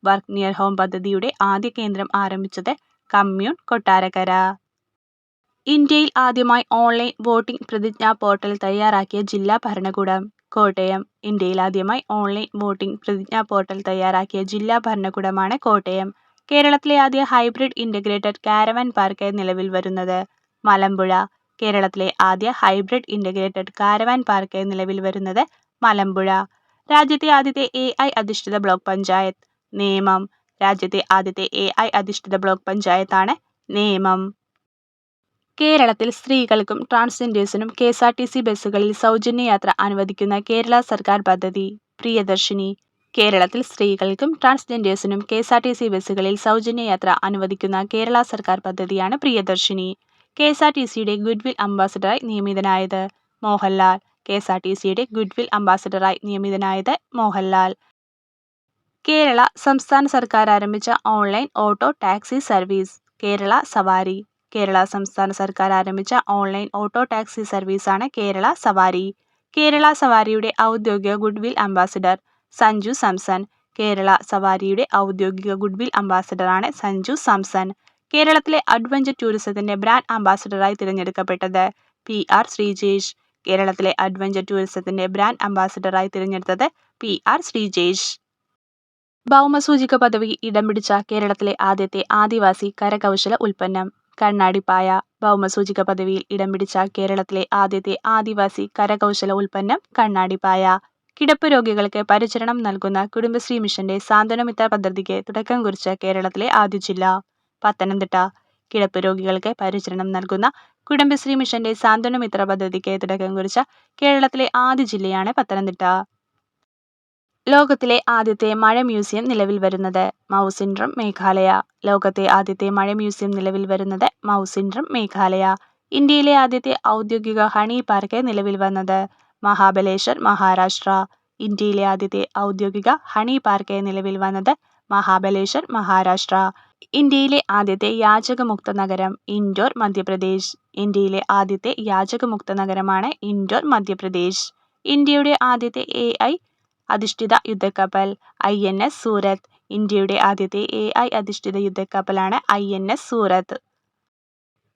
Work near home പദ്ധതിയുടെ ആദ്യ കേന്ദ്രം ആരംഭിച്ചത് കമ്മ്യൂൺ കൊട്ടാരക്കര. ഇന്ത്യയിൽ ആദ്യമായി ഓൺലൈൻ വോട്ടിംഗ് പ്രതിജ്ഞാ പോർട്ടൽ തയ്യാറാക്കിയ ജില്ലാ ഭരണകൂടം കോട്ടയം. ഇന്ത്യയിൽ ആദ്യമായി ഓൺലൈൻ വോട്ടിംഗ് പ്രതിജ്ഞാ പോർട്ടൽ തയ്യാറാക്കിയ ജില്ലാ ഭരണകൂടമാണ് കോട്ടയം. കേരളത്തിലെ ആദ്യ ഹൈബ്രിഡ് ഇൻ്റഗ്രേറ്റഡ് കാരവാൻ പാർക്ക് നിലവിൽ വരുന്നത് മലമ്പുഴ. കേരളത്തിലെ ആദ്യ ഹൈബ്രിഡ് ഇൻ്റഗ്രേറ്റഡ് കാരവാൻ പാർക്ക് നിലവിൽ വരുന്നത് മലമ്പുഴ. രാജ്യത്തെ ആദ്യത്തെ AI അധിഷ്ഠിത ബ്ലോക്ക് പഞ്ചായത്ത് നേമം. രാജ്യത്തെ ആദ്യത്തെ AI അധിഷ്ഠിത ബ്ലോക്ക് പഞ്ചായത്താണ് നേമം. കേരളത്തിൽ സ്ത്രീകൾക്കും ട്രാൻസ്ജെൻഡേഴ്സിനും KSRTC ബസ്സുകളിൽ സൗജന്യ യാത്ര അനുവദിക്കുന്ന കേരള സർക്കാർ പദ്ധതി പ്രിയദർശിനി. കേരളത്തിൽ സ്ത്രീകൾക്കും ട്രാൻസ്ജെൻഡേഴ്സിനും KSRTC ബസ്സുകളിൽ സൗജന്യ യാത്ര അനുവദിക്കുന്ന കേരള സർക്കാർ പദ്ധതിയാണ് പ്രിയദർശിനി. KSRTCയുടെ ഗുഡ്വിൽ അംബാസഡറായി നിയമിതനായത് മോഹൻലാൽ. KSRTCയുടെ ഗുഡ്വിൽ അംബാസഡറായി നിയമിതനായത് മോഹൻലാൽ. കേരള സംസ്ഥാന സർക്കാർ ആരംഭിച്ച online auto taxi service Kerala സവാരി. കേരള സംസ്ഥാന സർക്കാർ ആരംഭിച്ച ഓൺലൈൻ ഓട്ടോ ടാക്സി സർവീസാണ് കേരള സവാരി. കേരള സവാരിയുടെ ഔദ്യോഗിക ഗുഡ്വിൽ അംബാസഡർ സഞ്ജു സാംസൺ. കേരള സവാരിയുടെ ഔദ്യോഗിക ഗുഡ്വിൽ അംബാസഡറാണ് സഞ്ജു സാംസൺ. കേരളത്തിലെ അഡ്വഞ്ചർ ടൂറിസത്തിന്റെ ബ്രാൻഡ് അംബാസഡറായി തിരഞ്ഞെടുക്കപ്പെട്ടത് PR ശ്രീജേഷ്. കേരളത്തിലെ അഡ്വഞ്ചർ ടൂറിസത്തിന്റെ ബ്രാൻഡ് അംബാസഡറായി തിരഞ്ഞെടുത്തത് PR ശ്രീജേഷ്. ഭൗമസൂചിക പദവി ഇടം പിടിച്ച കേരളത്തിലെ ആദ്യത്തെ ആദിവാസി കരകൗശല ഉൽപ്പന്നം കണ്ണാടിപ്പായ. ഭൗമസൂചിക പദവിയിൽ ഇടം പിടിച്ച കേരളത്തിലെ ആദ്യത്തെ ആദിവാസി കരകൗശല ഉൽപ്പന്നം കണ്ണാടിപ്പായ. കിടപ്പ് രോഗികൾക്ക് പരിചരണം നൽകുന്ന കുടുംബശ്രീ മിഷന്റെ സാന്ത്വനമിത്ര പദ്ധതിക്ക് തുടക്കം കുറിച്ച കേരളത്തിലെ ആദ്യ ജില്ല പത്തനംതിട്ട. കിടപ്പ് രോഗികൾക്ക് പരിചരണം നൽകുന്ന കുടുംബശ്രീ മിഷന്റെ സാന്ത്വനമിത്ര പദ്ധതിക്ക് തുടക്കം കുറിച്ച കേരളത്തിലെ ആദ്യ ജില്ലയാണ് പത്തനംതിട്ട. ലോകത്തിലെ ആദ്യത്തെ മഴ മ്യൂസിയം നിലവിൽ വരുന്നത് മൗസിൻഡ്രം മേഘാലയ. ലോകത്തെ ആദ്യത്തെ മഴ മ്യൂസിയം നിലവിൽ വരുന്നത് മൗസിൻഡ്രം മേഘാലയ. ഇന്ത്യയിലെ ആദ്യത്തെ ഔദ്യോഗിക ഹണി പാർക്ക് നിലവിൽ വന്നത് മഹാബലേശ്വർ മഹാരാഷ്ട്ര. ഇന്ത്യയിലെ ആദ്യത്തെ ഔദ്യോഗിക ഹണി പാർക്ക് നിലവിൽ വന്നത് മഹാബലേശ്വർ മഹാരാഷ്ട്ര. ഇന്ത്യയിലെ ആദ്യത്തെ യാചകമുക്ത നഗരം ഇൻഡോർ മധ്യപ്രദേശ്. ഇന്ത്യയിലെ ആദ്യത്തെ യാചകമുക്ത നഗരമാണ് ഇൻഡോർ മധ്യപ്രദേശ്. ഇന്ത്യയുടെ ആദ്യത്തെ AI അധിഷ്ഠിത യുദ്ധക്കപ്പൽ INS സൂരത്ത്. ഇന്ത്യയുടെ ആദ്യത്തെ AI അധിഷ്ഠിത യുദ്ധക്കപ്പലാണ് INS സൂരത്ത്.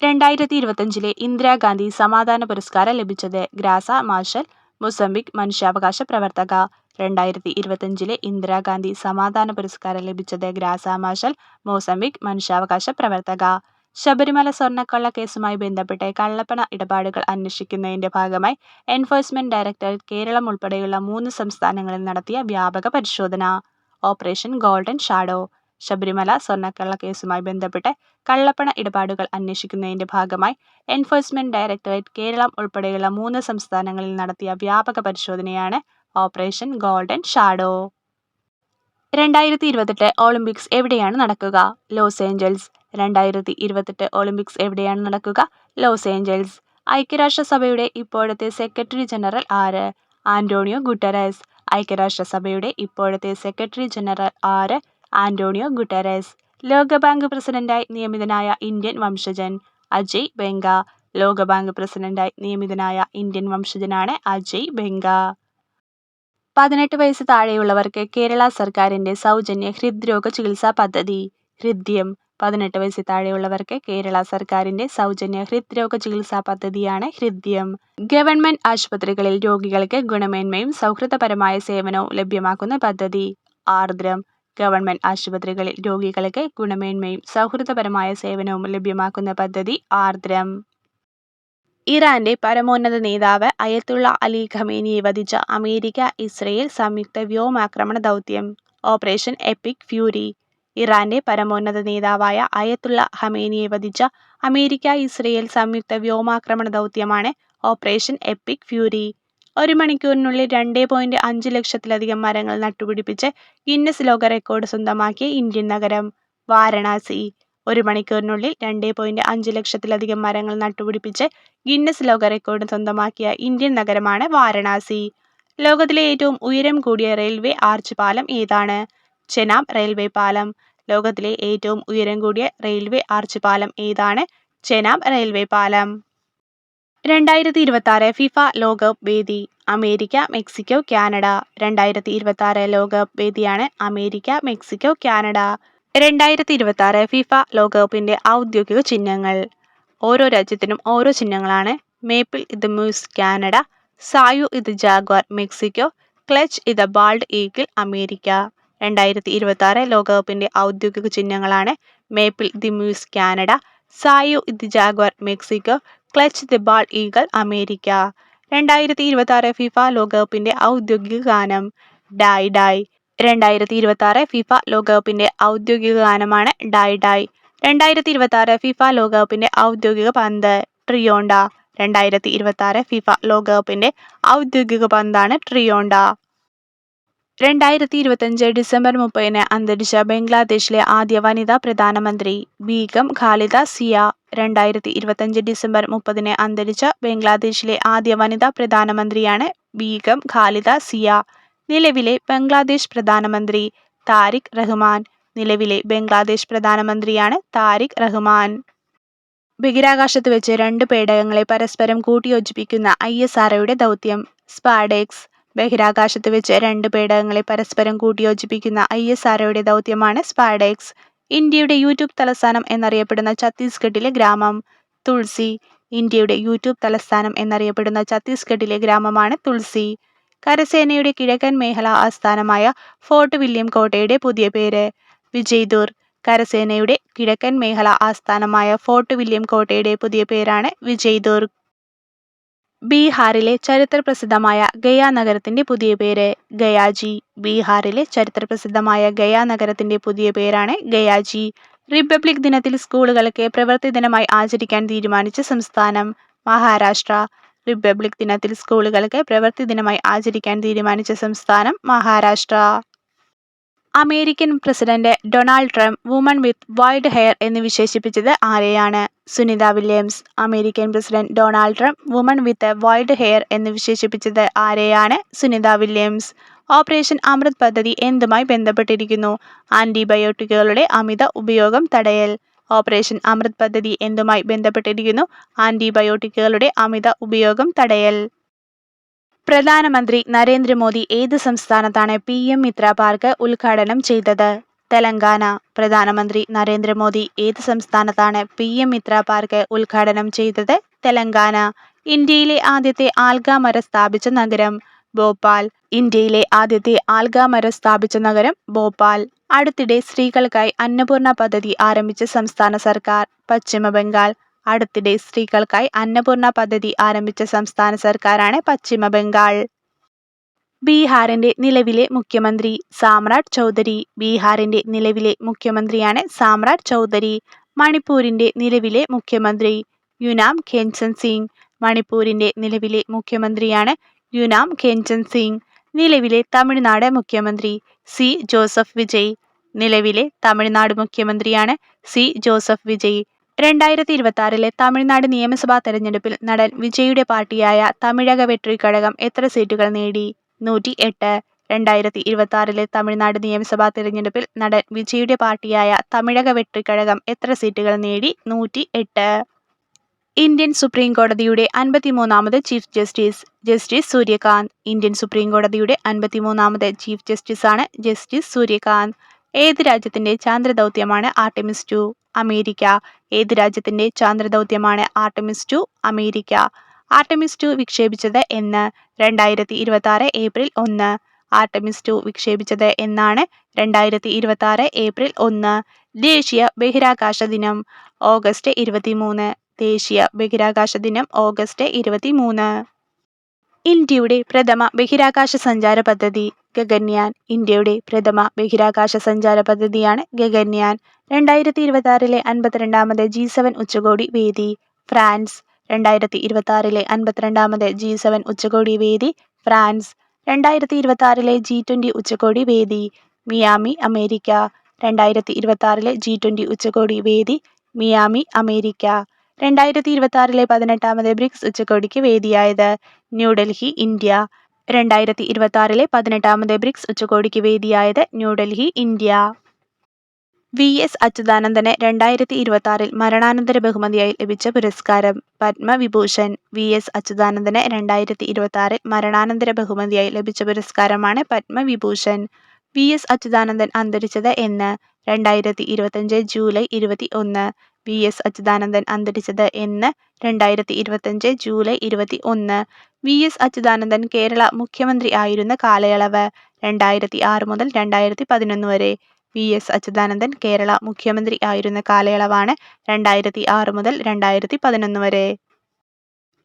2025 ഇന്ദിരാഗാന്ധി സമാധാന പുരസ്കാരം ലഭിച്ചത് ഗ്രാസ മാർഷൽ മൊസംബിക് മനുഷ്യാവകാശ പ്രവർത്തക. 2025 ഇന്ദിരാഗാന്ധി സമാധാന പുരസ്കാരം ലഭിച്ചത് ഗ്രാസ മാർഷൽ മൊസംബിക് മനുഷ്യാവകാശ പ്രവർത്തക. ശബരിമല സ്വർണ്ണക്കള്ള കേസുമായി ബന്ധപ്പെട്ട് കള്ളപ്പണ ഇടപാടുകൾ അന്വേഷിക്കുന്നതിന്റെ ഭാഗമായി എൻഫോഴ്സ്മെന്റ് ഡയറക്ടറേറ്റ് കേരളം ഉൾപ്പെടെയുള്ള 3 സംസ്ഥാനങ്ങളിൽ നടത്തിയ വ്യാപക പരിശോധന ഓപ്പറേഷൻ ഗോൾഡൻ ഷാഡോ. ശബരിമല സ്വർണ്ണക്കള്ള കേസുമായി ബന്ധപ്പെട്ട് കള്ളപ്പണ ഇടപാടുകൾ അന്വേഷിക്കുന്നതിന്റെ ഭാഗമായി എൻഫോഴ്സ്മെന്റ് ഡയറക്ടറേറ്റ് കേരളം ഉൾപ്പെടെയുള്ള 3 സംസ്ഥാനങ്ങളിൽ നടത്തിയ വ്യാപക പരിശോധനയാണ് ഓപ്പറേഷൻ ഗോൾഡൻ ഷാഡോ. 2028 ഒളിമ്പിക്സ് എവിടെയാണ് നടക്കുക? Los Angeles. 2028 ഒളിമ്പിക്സ് എവിടെയാണ് നടക്കുക? Los Angeles. ഐക്യരാഷ്ട്രസഭയുടെ ഇപ്പോഴത്തെ സെക്രട്ടറി ജനറൽ ആര്? Antonio Guterres. ഐക്യരാഷ്ട്രസഭയുടെ ഇപ്പോഴത്തെ സെക്രട്ടറി ജനറൽ ആര്? Antonio Guterres. ലോകബാങ്ക് പ്രസിഡന്റായി നിയമിതനായ ഇന്ത്യൻ വംശജൻ അജയ് ബംഗ. ലോകബാങ്ക് പ്രസിഡന്റായി നിയമിതനായ ഇന്ത്യൻ വംശജനാണ് അജയ് ബംഗ. 18 വയസ്സ് താഴെയുള്ളവർക്ക് കേരള സർക്കാരിന്റെ സൗജന്യ ഹൃദ്രോഗ ചികിത്സാ പദ്ധതി. ഹൃദ്യം. 18 വയസ്സ് താഴെയുള്ളവർക്ക് കേരള സർക്കാരിന്റെ സൗജന്യ ഹൃദ്രോഗ ചികിത്സാ പദ്ധതിയാണ് ഹൃദ്യം. ഗവൺമെന്റ് ആശുപത്രികളിൽ രോഗികൾക്ക് ഗുണമേന്മയും സൗഹൃദപരമായ സേവനവും ലഭ്യമാക്കുന്ന പദ്ധതി. ആർദ്രം. ഗവൺമെന്റ് ആശുപത്രികളിൽ രോഗികൾക്ക് ഗുണമേന്മയും സൗഹൃദപരമായ സേവനവും ലഭ്യമാക്കുന്ന പദ്ധതി ആർദ്രം. ഇറാന്റെ പരമോന്നത നേതാവ് അയത്തുള്ള അലി ഖമേനിയെ വധിച്ച അമേരിക്ക ഇസ്രയേൽ സംയുക്ത വ്യോമാക്രമണ ദൗത്യം ഓപ്പറേഷൻ എപ്പിക് ഫ്യൂരി. ഇറാന്റെ പരമോന്നത നേതാവായ അയത്തുള്ള ഖമേനിയെ വധിച്ച അമേരിക്ക ഇസ്രയേൽ സംയുക്ത വ്യോമാക്രമണ ദൗത്യമാണ് ഓപ്പറേഷൻ എപ്പിക് ഫ്യൂരി. 1 മണിക്കൂറിനുള്ളിൽ 2.5 ലക്ഷത്തിലധികം മരങ്ങൾ നട്ടുപിടിപ്പിച്ച് ഗിന്നസ് ലോക റെക്കോർഡ് സ്വന്തമാക്കിയ ഇന്ത്യൻ നഗരം വാരണാസി. 1 മണിക്കൂറിനുള്ളിൽ 2.5 ലക്ഷത്തിലധികം മരങ്ങൾ നട്ടുപിടിപ്പിച്ച് ഗിന്നസ് ലോക റെക്കോർഡ് സ്വന്തമാക്കിയ ഇന്ത്യൻ നഗരമാണ് വാരണാസി. ലോകത്തിലെ ഏറ്റവും ഉയരം കൂടിയ റെയിൽവേ ആർച്ച് പാലം ഏതാണ്? ചെനാബ് റെയിൽവേ പാലം. ലോകത്തിലെ ഏറ്റവും ഉയരം കൂടിയ റെയിൽവേ ആർച്ച് പാലം ഏതാണ്? ചെനാബ് റെയിൽവേ പാലം. 2026 ഫിഫ ലോകകപ്പ് വേദി അമേരിക്ക, മെക്സിക്കോ, കാനഡ. 2026 ലോകകപ്പ് വേദിയാണ് അമേരിക്ക, മെക്സിക്കോ, കാനഡ. 2026 ഫിഫ ലോകകപ്പിന്റെ ഔദ്യോഗിക ചിഹ്നങ്ങൾ. ഓരോ രാജ്യത്തിനും ഓരോ ചിഹ്നങ്ങളാണ്. മേപ്പിൾ ഇത് മൂസ് കാനഡ, സായു ഇത് ജാഗ്വാർ മെക്സിക്കോ, ക്ലച്ച് ഇത് ബാൾഡ് ഈഗിൾ അമേരിക്ക. 2026 ലോകകപ്പിന്റെ ഔദ്യോഗിക ചിഹ്നങ്ങളാണ് maple the mousse Canada, Sayu ഇത് Jaguar Mexico, clutch the bald eagle America. 2026 FIFA ലോകകപ്പിന്റെ ഔദ്യോഗിക ഗാനം ഡായ് ഡായ്. 2026 ഫിഫ ലോകകപ്പിന്റെ ഔദ്യോഗിക ഗാനമാണ് ഡായ് ഡായ്. 2026 ഫിഫ ലോകകപ്പിന്റെ ഔദ്യോഗിക പന്ത് ട്രിയോണ്ട. 2026 ഫിഫ ലോകകപ്പിന്റെ ഔദ്യോഗിക പന്താണ് ട്രിയോണ്ട. 2025 ഡിസംബർ 30 അന്തരിച്ച ബംഗ്ലാദേശിലെ ആദ്യ വനിതാ പ്രധാനമന്ത്രി ബീഗം ഖാലിദ സിയ. 2025 ഡിസംബർ 30 അന്തരിച്ച ബംഗ്ലാദേശിലെ ആദ്യ വനിതാ പ്രധാനമന്ത്രിയാണ് ബീഗം ഖാലിദ സിയ. നിലവിലെ ബംഗ്ലാദേശ് പ്രധാനമന്ത്രി താരിഖ് റഹ്മാൻ. നിലവിലെ ബംഗ്ലാദേശ് പ്രധാനമന്ത്രിയാണ് താരിഖ് റഹ്മാൻ. ബഹിരാകാശത്ത് വെച്ച് 2 പേടകങ്ങളെ പരസ്പരം കൂട്ടിയോജിപ്പിക്കുന്ന ISROയുടെ ദൗത്യം സ്പാഡെക്സ്. ബഹിരാകാശത്ത് വെച്ച് 2 പേടകങ്ങളെ പരസ്പരം കൂട്ടിയോജിപ്പിക്കുന്ന ISROയുടെ ദൗത്യമാണ് സ്പാഡെക്സ്. ഇന്ത്യയുടെ യൂട്യൂബ് തലസ്ഥാനം എന്നറിയപ്പെടുന്ന ഛത്തീസ്ഗഡിലെ ഗ്രാമം തുൾസി. ഇന്ത്യയുടെ യൂട്യൂബ് തലസ്ഥാനം എന്നറിയപ്പെടുന്ന ഛത്തീസ്ഗഡിലെ ഗ്രാമമാണ് തുൾസി. കരസേനയുടെ കിഴക്കൻ മേഖല ആസ്ഥാനമായ ഫോർട്ട് വില്യം കോട്ടയുടെ പുതിയ പേര് വിജയ്ദുർ. കരസേനയുടെ കിഴക്കൻ മേഖല ആസ്ഥാനമായ ഫോർട്ട് വില്യം കോട്ടയുടെ പുതിയ പേരാണ് വിജയ്ദുർ. ബീഹാറിലെ ചരിത്രപ്രസിദ്ധമായ ഗയ നഗരത്തിന്റെ പുതിയ പേര് ഗയാജി. ബീഹാറിലെ ചരിത്രപ്രസിദ്ധമായ ഗയ നഗരത്തിന്റെ പുതിയ പേരാണ് ഗയാജി. റിപ്പബ്ലിക് ദിനത്തിൽ സ്കൂളുകൾക്ക് പ്രവൃത്തി ദിനമായി ആചരിക്കാൻ തീരുമാനിച്ച സംസ്ഥാനം മഹാരാഷ്ട്ര. റിപ്പബ്ലിക് ദിനത്തിൽ സ്കൂളുകൾക്ക് പ്രവൃത്തി ദിനമായി ആചരിക്കാൻ തീരുമാനിച്ച സംസ്ഥാനം Maharashtra. American president Donald Trump woman with wild hair എന്ന് വിശേഷിപ്പിച്ചത് ആരെയാണ്? Sunita Williams. American president Donald Trump woman with wild hair എന്ന് വിശേഷിപ്പിച്ചത് ആരെയാണ്? സുനിത വില്യംസ്. ഓപ്പറേഷൻ അമൃത് പദ്ധതി എന്തുമായി ബന്ധപ്പെട്ടിരിക്കുന്നു? ആന്റിബയോട്ടിക്കുകളുടെ അമിത ഉപയോഗം തടയൽ. ഓപ്പറേഷൻ അമൃത് പദ്ധതി എന്തുമായി ബന്ധപ്പെട്ടിരിക്കുന്നു? ആന്റിബയോട്ടിക്കുകളുടെ അമിത ഉപയോഗം തടയൽ. പ്രധാനമന്ത്രി നരേന്ദ്രമോദി ഏത് സംസ്ഥാനത്താണ് PM മിത്ര പാർക്ക് ഉദ്ഘാടനം ചെയ്തത്? തെലങ്കാന. പ്രധാനമന്ത്രി നരേന്ദ്രമോദി ഏത് സംസ്ഥാനത്താണ് PM മിത്ര പാർക്ക് ഉദ്ഘാടനം ചെയ്തത്? തെലങ്കാന. ഇന്ത്യയിലെ ആദ്യത്തെ ആൽഗ മരം സ്ഥാപിച്ച നഗരം ഭോപ്പാൽ. ഇന്ത്യയിലെ ആദ്യത്തെ ആൽഗ മരം സ്ഥാപിച്ച നഗരം ഭോപ്പാൽ. അടുത്തിടെ സ്ത്രീകൾക്കായി അന്നപൂർണ പദ്ധതി ആരംഭിച്ച സംസ്ഥാന സർക്കാർ പശ്ചിമ ബംഗാൾ. അടുത്തിടെ സ്ത്രീകൾക്കായി അന്നപൂർണ പദ്ധതി ആരംഭിച്ച സംസ്ഥാന സർക്കാരാണ് പശ്ചിമ ബംഗാൾ. ബീഹാറിന്റെ നിലവിലെ മുഖ്യമന്ത്രി സാമ്രാട്ട് ചൗധരി. ബീഹാറിന്റെ നിലവിലെ മുഖ്യമന്ത്രിയാണ് സാമ്രാട്ട് ചൗധരി. മണിപ്പൂരിന്റെ നിലവിലെ മുഖ്യമന്ത്രി യുനാം ഖേൻചന്ദ് സിംഗ്. മണിപ്പൂരിന്റെ നിലവിലെ മുഖ്യമന്ത്രിയാണ് യുനാം ഖേൻചന്ദ് സിംഗ്. നിലവിലെ തമിഴ്നാട് മുഖ്യമന്ത്രി സി ജോസഫ് വിജയ്. നിലവിലെ തമിഴ്നാട് മുഖ്യമന്ത്രിയാണ് സി ജോസഫ് വിജയ്. 2026 തമിഴ്നാട് നിയമസഭാ തെരഞ്ഞെടുപ്പിൽ നടൻ വിജയുടെ പാർട്ടിയായ തമിഴക വെട്രി കഴകം എത്ര സീറ്റുകൾ നേടി? 108. 2026 തമിഴ്നാട് നിയമസഭാ തിരഞ്ഞെടുപ്പിൽ നടൻ വിജയുടെ പാർട്ടിയായ തമിഴക വെട്രിക്കഴകം എത്ര സീറ്റുകൾ നേടി? 108. ഇന്ത്യൻ സുപ്രീം കോടതിയുടെ 53ാമത് chief justice Suryakant. Indian supreme കോടതിയുടെ 53ാമത് ചീഫ് ജസ്റ്റിസാണ് ജസ്റ്റിസ് സൂര്യകാന്ത്. ഏത് രാജ്യത്തിന്റെ ചാന്ദ്രദൗത്യമാണ് ആർടെമിസ് 2? അമേരിക്ക. ഏത് രാജ്യത്തിന്റെ ചാന്ദ്രദൗത്യമാണ് ആർടെമിസ് 2? അമേരിക്ക. ആർടെമിസ് 2 വിക്ഷേപിച്ചത് എന്ന്? 2026 ഏപ്രിൽ 1. ആർടെമിസ് 2 വിക്ഷേപിച്ചത് എന്നാണ്? 2026 ഏപ്രിൽ 1. ദേശീയ ബഹിരാകാശ ദിനം ഓഗസ്റ്റ് 23. ദേശീയ ബഹിരാകാശ ദിനം ഓഗസ്റ്റ് 23. ഇന്ത്യയുടെ പ്രഥമ ബഹിരാകാശ സഞ്ചാര പദ്ധതി ഗഗൻയാൻ. ഇന്ത്യയുടെ പ്രഥമ ബഹിരാകാശ സഞ്ചാര പദ്ധതിയാണ് ഗഗൻയാൻ. 2026 52ാമത് G7 ഉച്ചകോടി വേദി ഫ്രാൻസ്. 2026 52ാമത് G7 ഉച്ചകോടി വേദി ഫ്രാൻസ്. 2026 G20 ഉച്ചകോടി വേദി മിയാമി അമേരിക്ക. 2026 G20 ഉച്ചകോടി വേദി മിയാമി അമേരിക്ക. 2026 18ാമത് ബ്രിക്സ് ഉച്ചകോടിക്ക് വേദിയായത് ന്യൂഡൽഹി ഇന്ത്യ. 2026 18ാമത് ബ്രിക്സ് ഉച്ചകോടിക്ക് വേദിയായത് ന്യൂഡൽഹി ഇന്ത്യ. VS അച്യുതാനന്ദന് 2026 മരണാനന്തര ബഹുമതിയായി ലഭിച്ച പുരസ്കാരം പത്മവിഭൂഷൺ. VS അച്യുതാനന്ദന് 2026 മരണാനന്തര ബഹുമതിയായി ലഭിച്ച പുരസ്കാരമാണ് പത്മവിഭൂഷൺ. VS അച്യുതാനന്ദൻ അന്തരിച്ചത് എന്ന്? 2025 ജൂലൈ 21. VS അച്യുതാനന്ദൻ അന്തരിച്ചത് എന്ന്? 2025 ജൂലൈ 21. VS അച്യുതാനന്ദൻ കേരള മുഖ്യമന്ത്രി ആയിരുന്ന കാലയളവ് 2006 മുതൽ 2011 വരെ. VS അച്യുതാനന്ദൻ കേരള മുഖ്യമന്ത്രി ആയിരുന്ന കാലയളവാണ് 2006 മുതൽ 2011 വരെ.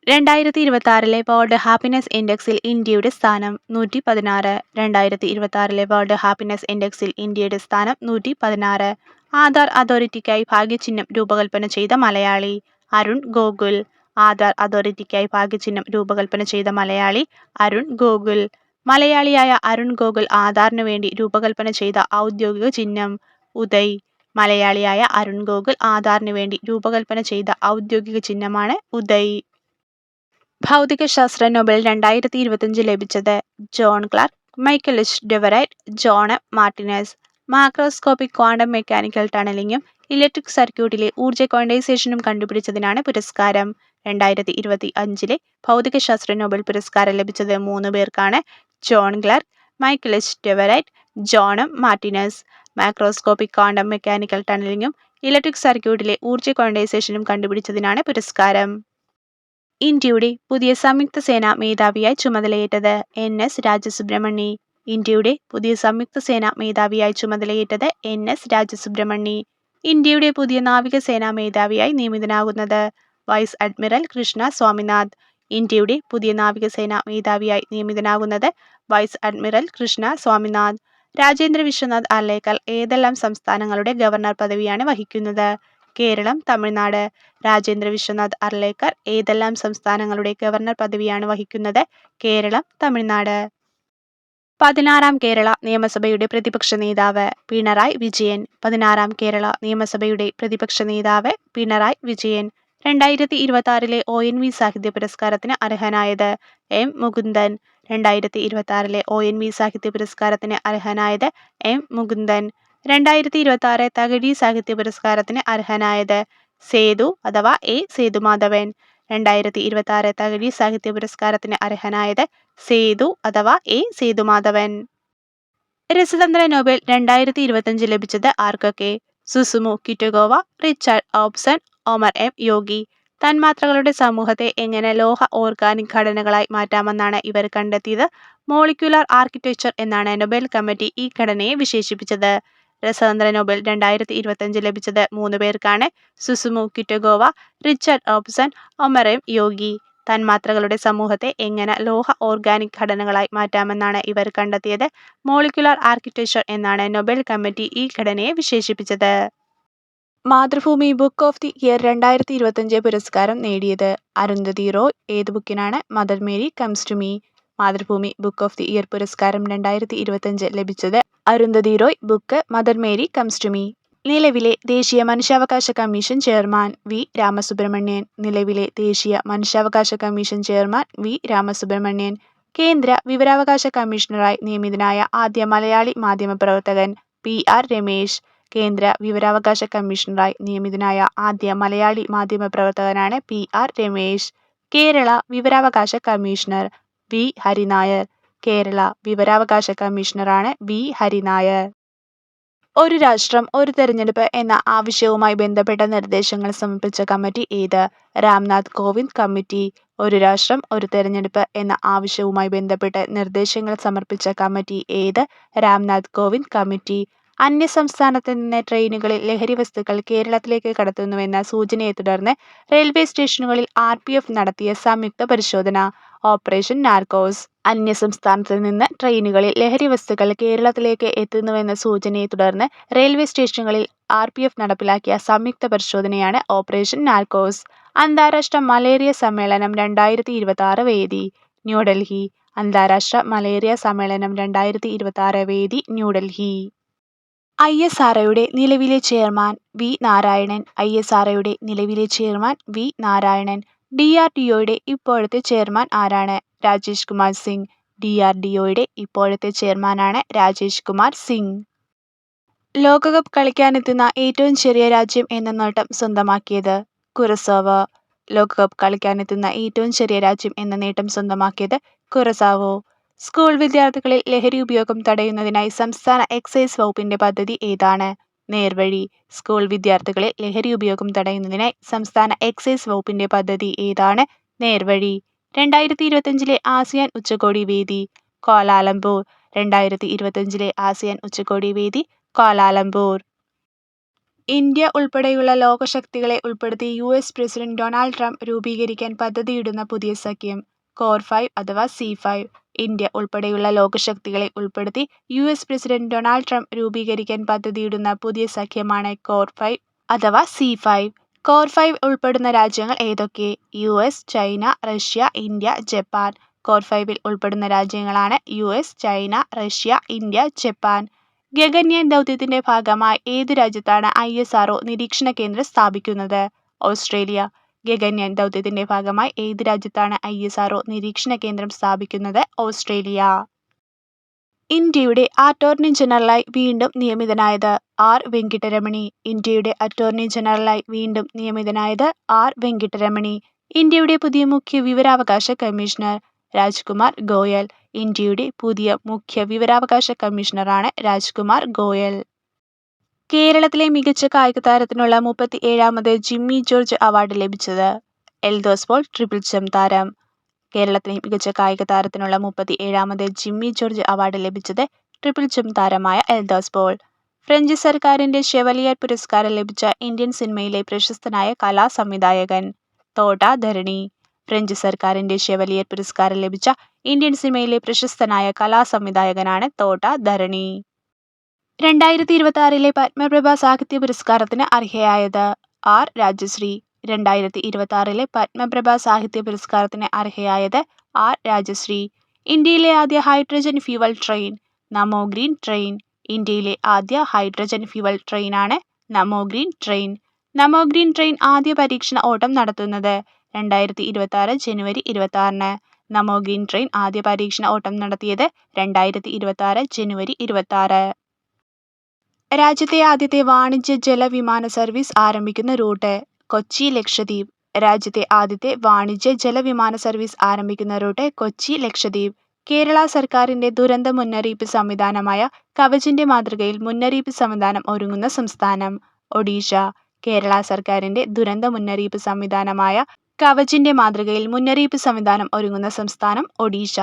2026 വേൾഡ് ഹാപ്പിനെസ് ഇൻഡെക്സിൽ ഇന്ത്യയുടെ സ്ഥാനം 116. 2026 വേൾഡ് ഹാപ്പിനെസ് ഇൻഡെക്സിൽ ഇന്ത്യയുടെ സ്ഥാനം 116. ആധാർ അതോറിറ്റിക്കായി ഭാഗ്യചിഹ്നം രൂപകൽപ്പന ചെയ്ത മലയാളി അരുൺ ഗോകുൽ. ആധാർ അതോറിറ്റിക്കായി ഭാഗ്യചിഹ്നം രൂപകൽപ്പന ചെയ്ത മലയാളി അരുൺ ഗോകുൽ. മലയാളിയായ അരുൺ ഗോകുൽ ആധാറിനു വേണ്ടി രൂപകൽപ്പന ചെയ്ത ഔദ്യോഗിക ചിഹ്നം ഉദയ്. മലയാളിയായ അരുൺ ഗോകുൽ ആധാറിനു വേണ്ടി രൂപകൽപ്പന ചെയ്ത ഔദ്യോഗിക ചിഹ്നമാണ് ഉദയ്. ഭൗതികശാസ്ത്ര നൊബേൽ 2025 ലഭിച്ചത് John Clarke, Michael H Devoret, John M Martinis. Macroscopic quantum mechanical ടണലിംഗും ഇലക്ട്രിക് സർക്യൂട്ടിലെ ഊർജ്ജ ക്വാണ്ടൈസേഷനും കണ്ടുപിടിച്ചതിനാണ് പുരസ്കാരം. 2025 ഭൗതികശാസ്ത്ര നൊബേൽ പുരസ്കാരം ലഭിച്ചത് 3 പേർക്കാണ്. John Clarke, Michael H Devoret, John M Martinis. Macroscopic quantum mechanical ടണലിംഗും ഇലക്ട്രിക് സർക്യൂട്ടിലെ ഊർജ്ജ ക്വാണ്ടൈസേഷനും കണ്ടുപിടിച്ചതിനാണ് പുരസ്കാരം. ഇന്ത്യയുടെ പുതിയ സംയുക്ത സേനാ മേധാവിയായി ചുമതലയേറ്റത് NS രാജസുബ്രഹ്മണ്യൻ. ഇന്ത്യയുടെ പുതിയ സംയുക്ത സേനാ മേധാവിയായി ചുമതലയേറ്റത് NS രാജസുബ്രഹ്മണ്യൻ. ഇന്ത്യയുടെ പുതിയ നാവികസേനാ മേധാവിയായി നിയമിതനാകുന്നത് വൈസ് അഡ്മിറൽ കൃഷ്ണ സ്വാമിനാഥ്. ഇന്ത്യയുടെ പുതിയ നാവികസേനാ മേധാവിയായി നിയമിതനാകുന്നത് വൈസ് അഡ്മിറൽ കൃഷ്ണ സ്വാമിനാഥ്. രാജേന്ദ്ര വിശ്വനാഥ് അർലേക്കർ ഏതെല്ലാം സംസ്ഥാനങ്ങളുടെ ഗവർണർ പദവിയാണ് വഹിക്കുന്നത്? കേരളം, തമിഴ്നാട്. രാജേന്ദ്ര വിശ്വനാഥ് അർലേക്കർ ഏതെല്ലാം സംസ്ഥാനങ്ങളുടെ ഗവർണർ പദവിയാണ് വഹിക്കുന്നത്? കേരളം, തമിഴ്നാട്. 16ാം കേരള നിയമസഭയുടെ പ്രതിപക്ഷ നേതാവ് പിണറായി വിജയൻ. 16ാം കേരള നിയമസഭയുടെ പ്രതിപക്ഷ നേതാവ് പിണറായി വിജയൻ. 2026 ONV സാഹിത്യ പുരസ്കാരത്തിന് അർഹനായത് M. മുകുന്ദൻ. 2026 ONV സാഹിത്യ പുരസ്കാരത്തിന് അർഹനായത് M. മുകുന്ദൻ. 2026 തകഴി സാഹിത്യ പുരസ്കാരത്തിന് അർഹനായത് സേതു അഥവാ A. സേതുമാധവൻ. 2026 തകഴി സാഹിത്യ പുരസ്കാരത്തിന് അർഹനായത് സേതു അഥവാ A. സേതുമാധവൻ. രസതന്ത്ര നൊബേൽ 2025 ലഭിച്ചത് ആർക്കൊക്കെ? Susumu Kitagawa, Richard Robson, Omar M. Yaghi. തന്മാത്രകളുടെ സമൂഹത്തെ എങ്ങനെ ലോഹ ഓർഗാനിക് ഘടനകളായി മാറ്റാമെന്നാണ് ഇവർ കണ്ടെത്തിയത്? മോളിക്യുലർ ആർക്കിടെക്ചർ എന്നാണ് നൊബേൽ കമ്മിറ്റി ഈ ഘടനയെ വിശേഷിപ്പിച്ചത്. രസതന്ത്ര നൊബേൽ 2025 ലഭിച്ചത് 3 പേർക്കാണ്. Susumu Kitagawa, Richard Robson, Omar M. Yaghi. തന്മാത്രകളുടെ സമൂഹത്തെ എങ്ങനെ ലോഹ ഓർഗാനിക് ഘടനകളായി മാറ്റാമെന്നാണ് ഇവർ കണ്ടെത്തിയത്. മോളിക്യുലർ ആർക്കിടെക്ചർ എന്നാണ് നൊബേൽ കമ്മിറ്റി ഈ ഘടനയെ വിശേഷിപ്പിച്ചത്. Mathrubhumi book of the year 2025 പുരസ്കാരം നേടിയത് അരുന്ധതി റോയ്. ഏത് ബുക്കിനാണ്? Mother Mary comes to me. Mathrubhumi book of the year പുരസ്കാരം 2025 ലഭിച്ചത് Arundhati Roy. Book mother Mary comes to me. നിലവിലെ ദേശീയ മനുഷ്യാവകാശ കമ്മീഷൻ ചെയർമാൻ വി. രാമസുബ്രഹ്മണ്യൻ. നിലവിലെ ദേശീയ മനുഷ്യാവകാശ കമ്മീഷൻ ചെയർമാൻ വി. രാമസുബ്രഹ്മണ്യൻ. കേന്ദ്ര വിവരാവകാശ കമ്മീഷണറായി നിയമിതനായ ആദ്യ മലയാളി മാധ്യമപ്രവർത്തകൻ PR രമേശ്. കേന്ദ്ര വിവരാവകാശ കമ്മീഷണറായി നിയമിതനായ ആദ്യ മലയാളി മാധ്യമപ്രവർത്തകനാണ് PR രമേശ്. കേരള വിവരാവകാശ കമ്മീഷണർ V ഹരിനായർ. കേരള വിവരാവകാശ കമ്മീഷണറാണ് V ഹരിനായർ. ഒരു രാഷ്ട്രം ഒരു തെരഞ്ഞെടുപ്പ് എന്ന ആവശ്യവുമായി ബന്ധപ്പെട്ട നിർദ്ദേശങ്ങൾ സമർപ്പിച്ച കമ്മിറ്റി ഏത്? രാംനാഥ് കോവിന്ദ് കമ്മിറ്റി. ഒരു രാഷ്ട്രം ഒരു തെരഞ്ഞെടുപ്പ് എന്ന ആവശ്യവുമായി ബന്ധപ്പെട്ട് നിർദ്ദേശങ്ങൾ സമർപ്പിച്ച കമ്മിറ്റി ഏത്? രാംനാഥ് കോവിന്ദ് കമ്മിറ്റി. അന്യസംസ്ഥാനത്ത് നിന്ന് ട്രെയിനുകളിൽ ലഹരിവസ്തുക്കൾ കേരളത്തിലേക്ക് കടത്തുന്നുവെന്ന സൂചനയെ തുടർന്ന് റെയിൽവേ സ്റ്റേഷനുകളിൽ RPF നടത്തിയ സംയുക്ത പരിശോധന. Operation Narcos. അന്യസംസ്ഥാനത്ത് നിന്ന് ട്രെയിനുകളിൽ ലഹരിവസ്തുക്കൾ കേരളത്തിലേക്ക് എത്തുന്നുവെന്ന സൂചനയെ തുടർന്ന് റെയിൽവേ സ്റ്റേഷനുകളിൽ RPF നടപ്പിലാക്കിയ സംയുക്ത പരിശോധനയാണ് ഓപ്പറേഷൻ നാർക്കോസ്. അന്താരാഷ്ട്ര മലേറിയ സമ്മേളനം 2026 വേദി. ന്യൂഡൽഹി. അന്താരാഷ്ട്ര മലേറിയ സമ്മേളനം 2026 വേദി ന്യൂഡൽഹി. ISROയുടെ നിലവിലെ ചെയർമാൻ V നാരായണൻ. ISROയുടെ നിലവിലെ ചെയർമാൻ V നാരായണൻ. DRDOയുടെ ഇപ്പോഴത്തെ ചെയർമാൻ ആരാണ്? രാജേഷ് കുമാർ സിംഗ്. DRDOയുടെ ഇപ്പോഴത്തെ ചെയർമാനാണ് രാജേഷ് കുമാർ സിംഗ്. ലോകകപ്പ് കളിക്കാനെത്തുന്ന ഏറ്റവും ചെറിയ രാജ്യം എന്ന നേട്ടം സ്വന്തമാക്കിയത്? കുറസാവോ. ലോകകപ്പ് കളിക്കാനെത്തുന്ന ഏറ്റവും ചെറിയ രാജ്യം എന്ന നേട്ടം സ്വന്തമാക്കിയത് കുറസാവോ. സ്കൂൾ വിദ്യാർത്ഥികളിൽ ലഹരി ഉപയോഗം തടയുന്നതിനായി സംസ്ഥാന എക്സൈസ് വകുപ്പിന്റെ പദ്ധതി ഏതാണ്? നേർവഴി. സ്കൂൾ വിദ്യാർത്ഥികളിൽ ലഹരി ഉപയോഗം തടയുന്നതിനായി സംസ്ഥാന എക്സൈസ് വകുപ്പിന്റെ പദ്ധതി ഏതാണ്? നേർവഴി. 2025 ആസിയാൻ ഉച്ചകോടി വേദി. ക്വാലാലംപൂർ. 2025 ആസിയാൻ ഉച്ചകോടി വേദി ക്വാലാലംപൂർ. ഇന്ത്യ ഉൾപ്പെടെയുള്ള ലോകശക്തികളെ ഉൾപ്പെടുത്തി US പ്രസിഡന്റ് ഡൊണാൾഡ് ട്രംപ് രൂപീകരിക്കാൻ പദ്ധതിയിടുന്ന പുതിയ സഖ്യം കോർ 5 അഥവാ C5. ഇന്ത്യ ഉൾപ്പെടെയുള്ള ലോകശക്തികളെ ഉൾപ്പെടുത്തി US പ്രസിഡന്റ് ഡൊണാൾഡ് ട്രംപ് രൂപീകരിക്കാൻ പദ്ധതിയിടുന്ന പുതിയ സഖ്യമാണ് കോർ 5 അഥവാ C5. കോർ 5 ഉൾപ്പെടുന്ന രാജ്യങ്ങൾ ഏതൊക്കെ? US, China, Russia, India, Japan. Core 5-ൽ ഉൾപ്പെടുന്ന രാജ്യങ്ങളാണ് US, China, Russia, India, Japan. Gaganyaan ദൗത്യത്തിന്റെ ഭാഗമായി ഏതു രാജ്യത്താണ് ISRO നിരീക്ഷണ കേന്ദ്രം സ്ഥാപിക്കുന്നത്? ഓസ്ട്രേലിയ. ഗഗൻയാൻ ദൗത്യത്തിന്റെ ഭാഗമായി ഏത് രാജ്യത്താണ് ISRO നിരീക്ഷണ കേന്ദ്രം സ്ഥാപിക്കുന്നത്? ഓസ്ട്രേലിയ. ഇന്ത്യയുടെ അറ്റോർണി ജനറലായി വീണ്ടും നിയമിതനായത്? R വെങ്കിട്ടരമണി. ഇന്ത്യയുടെ അറ്റോർണി ജനറലായി വീണ്ടും നിയമിതനായത് R വെങ്കിട്ടരമണി. ഇന്ത്യയുടെ പുതിയ മുഖ്യ വിവരാവകാശ കമ്മീഷണർ? രാജ്കുമാർ ഗോയൽ. ഇന്ത്യയുടെ പുതിയ മുഖ്യ വിവരാവകാശ കമ്മീഷണറാണ് രാജ്കുമാർ ഗോയൽ. കേരളത്തിലെ മികച്ച കായിക താരത്തിനുള്ള 37ാമത് ജിമ്മി ജോർജ് അവാർഡ് ലഭിച്ചത്? എൽദോസ് പോൾ ട്രിപ്പിൾ ജംപ് താരം. കേരളത്തിലെ മികച്ച കായിക താരത്തിനുള്ള 37ാമത് ജിമ്മി ജോർജ് അവാർഡ് ലഭിച്ചത് ട്രിപ്പിൾ ജംപ് താരമായ എൽദോസ് പോൾ. ഫ്രഞ്ച് സർക്കാരിന്റെ ഷെവലിയർ പുരസ്കാരം ലഭിച്ച ഇന്ത്യൻ സിനിമയിലെ പ്രശസ്തനായ കലാസംവിധായകൻ? തോട്ട ധരണി. ഫ്രഞ്ച് സർക്കാരിന്റെ ഷെവലിയർ പുരസ്കാരം ലഭിച്ച ഇന്ത്യൻ സിനിമയിലെ പ്രശസ്തനായ കലാസംവിധായകനാണ് തോട്ട ധരണി. 2026 പത്മപ്രഭ സാഹിത്യ പുരസ്കാരത്തിന് അർഹയായത്? R രാജശ്രീ. 2026 പത്മപ്രഭ സാഹിത്യ പുരസ്കാരത്തിന് അർഹയായത് R രാജശ്രീ. ഇന്ത്യയിലെ ആദ്യ ഹൈഡ്രജൻ ഫ്യൂവൽ ട്രെയിൻ? നമോ ഗ്രീൻ ട്രെയിൻ. ഇന്ത്യയിലെ ആദ്യ ഹൈഡ്രജൻ ഫ്യൂവൽ ട്രെയിനാണ് നമോ ഗ്രീൻ ട്രെയിൻ. നമോ ഗ്രീൻ ട്രെയിൻ ആദ്യ പരീക്ഷണ ഓട്ടം നടത്തുന്നത്? 2026 ജനുവരി 26. നമോ ഗ്രീൻ ട്രെയിൻ ആദ്യ പരീക്ഷണ ഓട്ടം നടത്തിയത് 2026 ജനുവരി 26. രാജ്യത്തെ ആദ്യത്തെ വാണിജ്യ ജലവിമാന സർവീസ് ആരംഭിക്കുന്ന റൂട്ട്? കൊച്ചി ലക്ഷദ്വീപ്. രാജ്യത്തെ ആദ്യത്തെ വാണിജ്യ ജലവിമാന സർവീസ് ആരംഭിക്കുന്ന റൂട്ട് കൊച്ചി ലക്ഷദ്വീപ്. കേരള സർക്കാരിന്റെ ദുരന്ത മുന്നറിയിപ്പ് സംവിധാനമായ കവചിന്റെ മാതൃകയിൽ മുന്നറിയിപ്പ് സംവിധാനം ഒരുങ്ങുന്ന സംസ്ഥാനം? ഒഡീഷ. കേരള സർക്കാരിന്റെ ദുരന്ത മുന്നറിയിപ്പ് സംവിധാനമായ കവചിന്റെ മാതൃകയിൽ മുന്നറിയിപ്പ് സംവിധാനം ഒരുങ്ങുന്ന സംസ്ഥാനം ഒഡീഷ.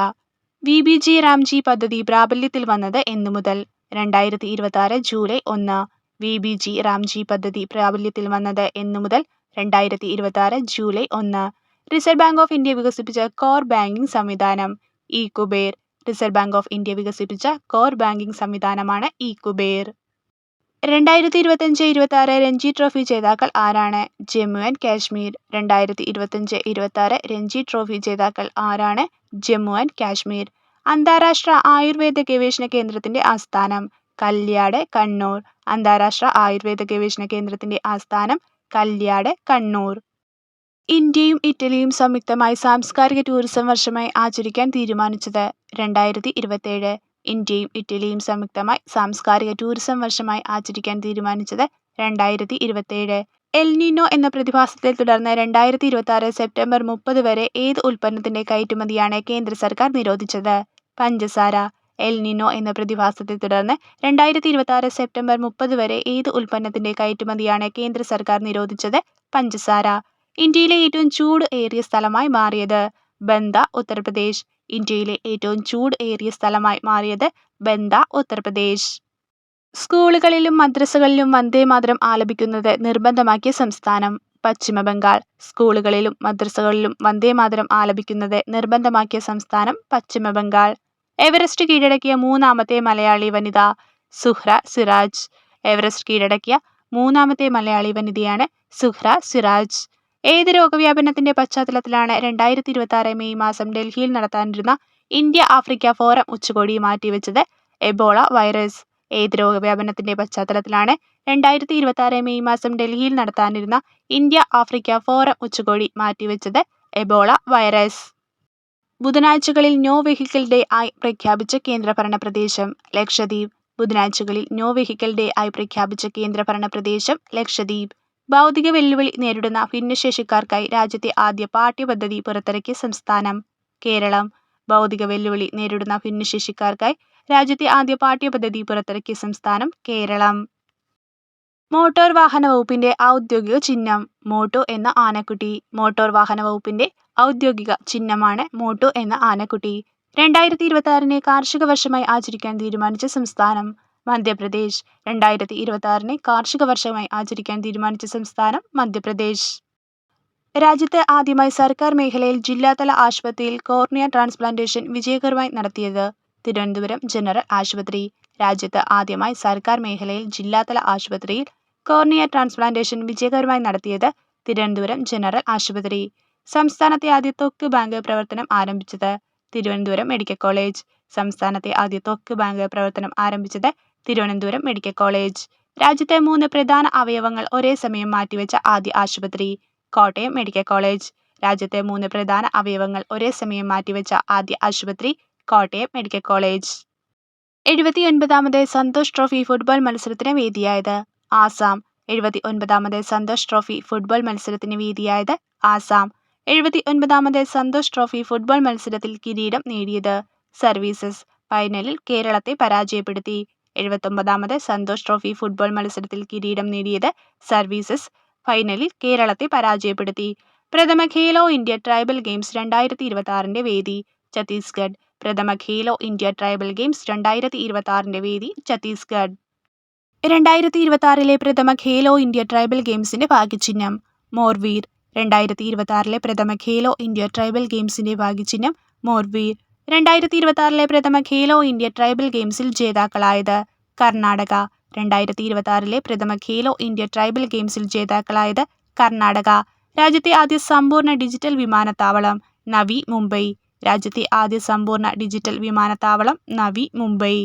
VBG റാംജി പദ്ധതി പ്രാബല്യത്തിൽ വന്നത് എന്നു മുതൽ? 2026 ജൂലൈ 1. VBG റാംജി പദ്ധതി പ്രാബല്യത്തിൽ വന്നത് എന്നു മുതൽ? 2026 July 1. Reserve bank of India വികസിപ്പിച്ച കോർ ബാങ്കിംഗ് സംവിധാനം? ഇ-കുബേർ. റിസർവ് ബാങ്ക് ഓഫ് ഇന്ത്യ വികസിപ്പിച്ച കോർ ബാങ്കിംഗ് സംവിധാനമാണ് ഇ-കുബേർ. 2025-26 രഞ്ജി ട്രോഫി ജേതാക്കൾ ആരാണ്? ജമ്മു ആൻഡ് കാശ്മീർ. 2025-26 രഞ്ജി ട്രോഫി ജേതാക്കൾ ആരാണ്? ജമ്മു ആൻഡ് കാശ്മീർ. അന്താരാഷ്ട്ര ആയുർവേദ ഗവേഷണ കേന്ദ്രത്തിന്റെ ആസ്ഥാനം? കല്യാട്, കണ്ണൂർ. അന്താരാഷ്ട്ര ആയുർവേദ ഗവേഷണ കേന്ദ്രത്തിന്റെ ആസ്ഥാനം? കല്യാട്, കണ്ണൂർ. ഇന്ത്യയും ഇറ്റലിയും സംയുക്തമായി സാംസ്കാരിക ടൂറിസം വർഷമായി ആചരിക്കാൻ തീരുമാനിച്ചത് 2027. ഇന്ത്യയും ഇറ്റലിയും സംയുക്തമായി സാംസ്കാരിക ടൂറിസം വർഷമായി ആചരിക്കാൻ തീരുമാനിച്ചത് 2027. എൽ നിനോ എന്ന പ്രതിഭാസത്തെ തുടർന്ന് 2026 സെപ്റ്റംബർ 30 വരെ ഏത് ഉൽപ്പന്നത്തിന്റെ കയറ്റുമതിയാണ് കേന്ദ്ര സർക്കാർ നിരോധിച്ചത്? പഞ്ചസാര. എൽ നിനോ എന്ന പ്രതിഭാസത്തെ തുടർന്ന് 2026 സെപ്റ്റംബർ 30 വരെ ഏത് ഉൽപ്പന്നത്തിന്റെ കയറ്റുമതിയാണ് കേന്ദ്ര സർക്കാർ നിരോധിച്ചത്? പഞ്ചസാര. ഇന്ത്യയിലെ ഏറ്റവും ചൂട് ഏറിയ സ്ഥലമായി മാറിയത്? ബന്ദ, ഉത്തർപ്രദേശ്. ഇന്ത്യയിലെ ഏറ്റവും ചൂട് ഏറിയ സ്ഥലമായി മാറിയത് ബന്ദ, ഉത്തർപ്രദേശ്. സ്കൂളുകളിലും മദ്രസകളിലും വന്ദേമാതരം ആലപിക്കുന്നത് നിർബന്ധമാക്കിയ സംസ്ഥാനം? പശ്ചിമ ബംഗാൾ. സ്കൂളുകളിലും മദ്രസകളിലും വന്ദേമാതരം ആലപിക്കുന്നത് നിർബന്ധമാക്കിയ സംസ്ഥാനം പശ്ചിമ ബംഗാൾ. എവറസ്റ്റ് കീഴടക്കിയ മൂന്നാമത്തെ മലയാളി വനിത? സുഹ്ര സിറാജ്. എവറസ്റ്റ് കീഴടക്കിയ മൂന്നാമത്തെ മലയാളി വനിതയാണ് സുഹ്ര സിറാജ്. ഏത് രോഗവ്യാപനത്തിന്റെ പശ്ചാത്തലത്തിലാണ് 2026 മെയ് മാസം ഡൽഹിയിൽ നടത്താനിരുന്ന ഇന്ത്യ ആഫ്രിക്ക ഫോറം ഉച്ചകോടി മാറ്റിവെച്ചത്? Ebola virus. ഏത് രോഗവ്യാപനത്തിന്റെ പശ്ചാത്തലത്തിലാണ് 2026 മെയ് മാസം ഡൽഹിയിൽ നടത്താനിരുന്ന ഇന്ത്യ ആഫ്രിക്ക ഫോറം ഉച്ചകോടി മാറ്റിവെച്ചത്? Ebola virus. ബുധനാഴ്ചകളിൽ നോ വെഹിക്കിൾ ഡേ ആയി പ്രഖ്യാപിച്ച കേന്ദ്രഭരണ പ്രദേശം? ലക്ഷദ്വീപ്. ബുധനാഴ്ചകളിൽ നോ വെഹിക്കിൾ ഡേ ആയി പ്രഖ്യാപിച്ച കേന്ദ്രഭരണ പ്രദേശം ലക്ഷദ്വീപ്. ഭൗതിക വെല്ലുവിളി നേരിടുന്ന ഭിന്നശേഷിക്കാർക്കായി രാജ്യത്തെ ആദ്യ പാഠ്യപദ്ധതി പുറത്തിറക്കിയ സംസ്ഥാനം? കേരളം. ഭൗതിക വെല്ലുവിളി നേരിടുന്ന ഭിന്നശേഷിക്കാർക്കായി രാജ്യത്തെ ആദ്യ പാഠ്യപദ്ധതി പുറത്തിറക്കിയ സംസ്ഥാനം കേരളം. മോട്ടോർ വാഹന വകുപ്പിന്റെ ഔദ്യോഗിക ചിഹ്നം? മോട്ടു എന്ന ആനക്കുട്ടി. മോട്ടോർ വാഹന വകുപ്പിന്റെ ഔദ്യോഗിക ചിഹ്നമാണ് മോട്ടു എന്ന ആനക്കുട്ടി. 2026 കാർഷിക വർഷമായി ആചരിക്കാൻ തീരുമാനിച്ച സംസ്ഥാനം? മധ്യപ്രദേശ്. 2026 കാർഷിക വർഷമായി ആചരിക്കാൻ തീരുമാനിച്ച സംസ്ഥാനം മധ്യപ്രദേശ്. രാജ്യത്ത് ആദ്യമായി സർക്കാർ മേഖലയിൽ ജില്ലാതല ആശുപത്രിയിൽ കോർണിയ ട്രാൻസ്പ്ലാന്റേഷൻ വിജയകരമായി നടത്തിയത്? തിരുവനന്തപുരം ജനറൽ ആശുപത്രി. രാജ്യത്ത് ആദ്യമായി സർക്കാർ മേഖലയിൽ ജില്ലാതല ആശുപത്രിയിൽ കോർണിയ ട്രാൻസ്പ്ലാന്റേഷൻ വിജയകരമായി നടത്തിയത്? തിരുവനന്തപുരം ജനറൽ ആശുപത്രി. സംസ്ഥാനത്തെ ആദ്യ ത്വക്ക് ബാങ്ക് പ്രവർത്തനം ആരംഭിച്ചത്? Thiruvananthapuram medical college. സംസ്ഥാനത്തെ ആദ്യ ത്വക്ക് ബാങ്ക് പ്രവർത്തനം ആരംഭിച്ചത്? Thiruvananthapuram medical college. രാജ്യത്തെ 3 പ്രധാന അവയവങ്ങൾ ഒരേ സമയം മാറ്റിവെച്ച ആദ്യ ആശുപത്രി? Kottayam medical college. രാജ്യത്തെ 3 പ്രധാന അവയവങ്ങൾ ഒരേ സമയം മാറ്റിവെച്ച ആദ്യ ആശുപത്രി? Kottayam medical college. 79ാമത് സന്തോഷ് ട്രോഫി ഫുട്ബോൾ മത്സരത്തിന് വേദിയായത്? ആസാം. 79ാമത് സന്തോഷ് ട്രോഫി ഫുട്ബോൾ മത്സരത്തിന് വേദിയായത്? ആസാം. 79ാമത് സന്തോഷ് ട്രോഫി ഫുട്ബോൾ മത്സരത്തിൽ കിരീടം നേടിയത്? സർവീസസ്. ഫൈനലിൽ കേരളത്തെ പരാജയപ്പെടുത്തി. 79ാമത് സന്തോഷ് ട്രോഫി ഫുട്ബോൾ മത്സരത്തിൽ കിരീടം നേടിയത്? സർവീസസ്. ഫൈനലിൽ കേരളത്തെ പരാജയപ്പെടുത്തി. പ്രഥമ ഖേലോ ഇന്ത്യ ട്രൈബൽ ഗെയിംസ് 2026 വേദി? ഛത്തീസ്ഗഡ്. പ്രഥമ ഖേലോ ഇന്ത്യ ട്രൈബൽ ഗെയിംസ് 2026 വേദി ഛത്തീസ്ഗഡ്. 2026 പ്രഥമ ഖേലോ ഇന്ത്യ ട്രൈബൽ ഗെയിംസിന്റെ ഭാഗ്യചിഹ്നം? മോർവീർ. 2026 പ്രഥമ ഖേലോ ഇന്ത്യ ട്രൈബൽ ഗെയിംസിന്റെ ഭാഗ്യചിഹ്നം മോർവീർ. 2026 പ്രഥമ ഖേലോ ഇന്ത്യ ട്രൈബൽ ഗെയിംസിൽ ജേതാക്കളായത്? കർണാടക. 2026 പ്രഥമ ഖേലോ ഇന്ത്യ ട്രൈബൽ ഗെയിംസിൽ ജേതാക്കളായത്? കർണാടക. രാജ്യത്തെ ആദ്യ സമ്പൂർണ്ണ ഡിജിറ്റൽ വിമാനത്താവളം? നവി മുംബൈ. രാജ്യത്തെ ആദ്യ സമ്പൂർണ്ണ ഡിജിറ്റൽ വിമാനത്താവളം? നവി മുംബൈ.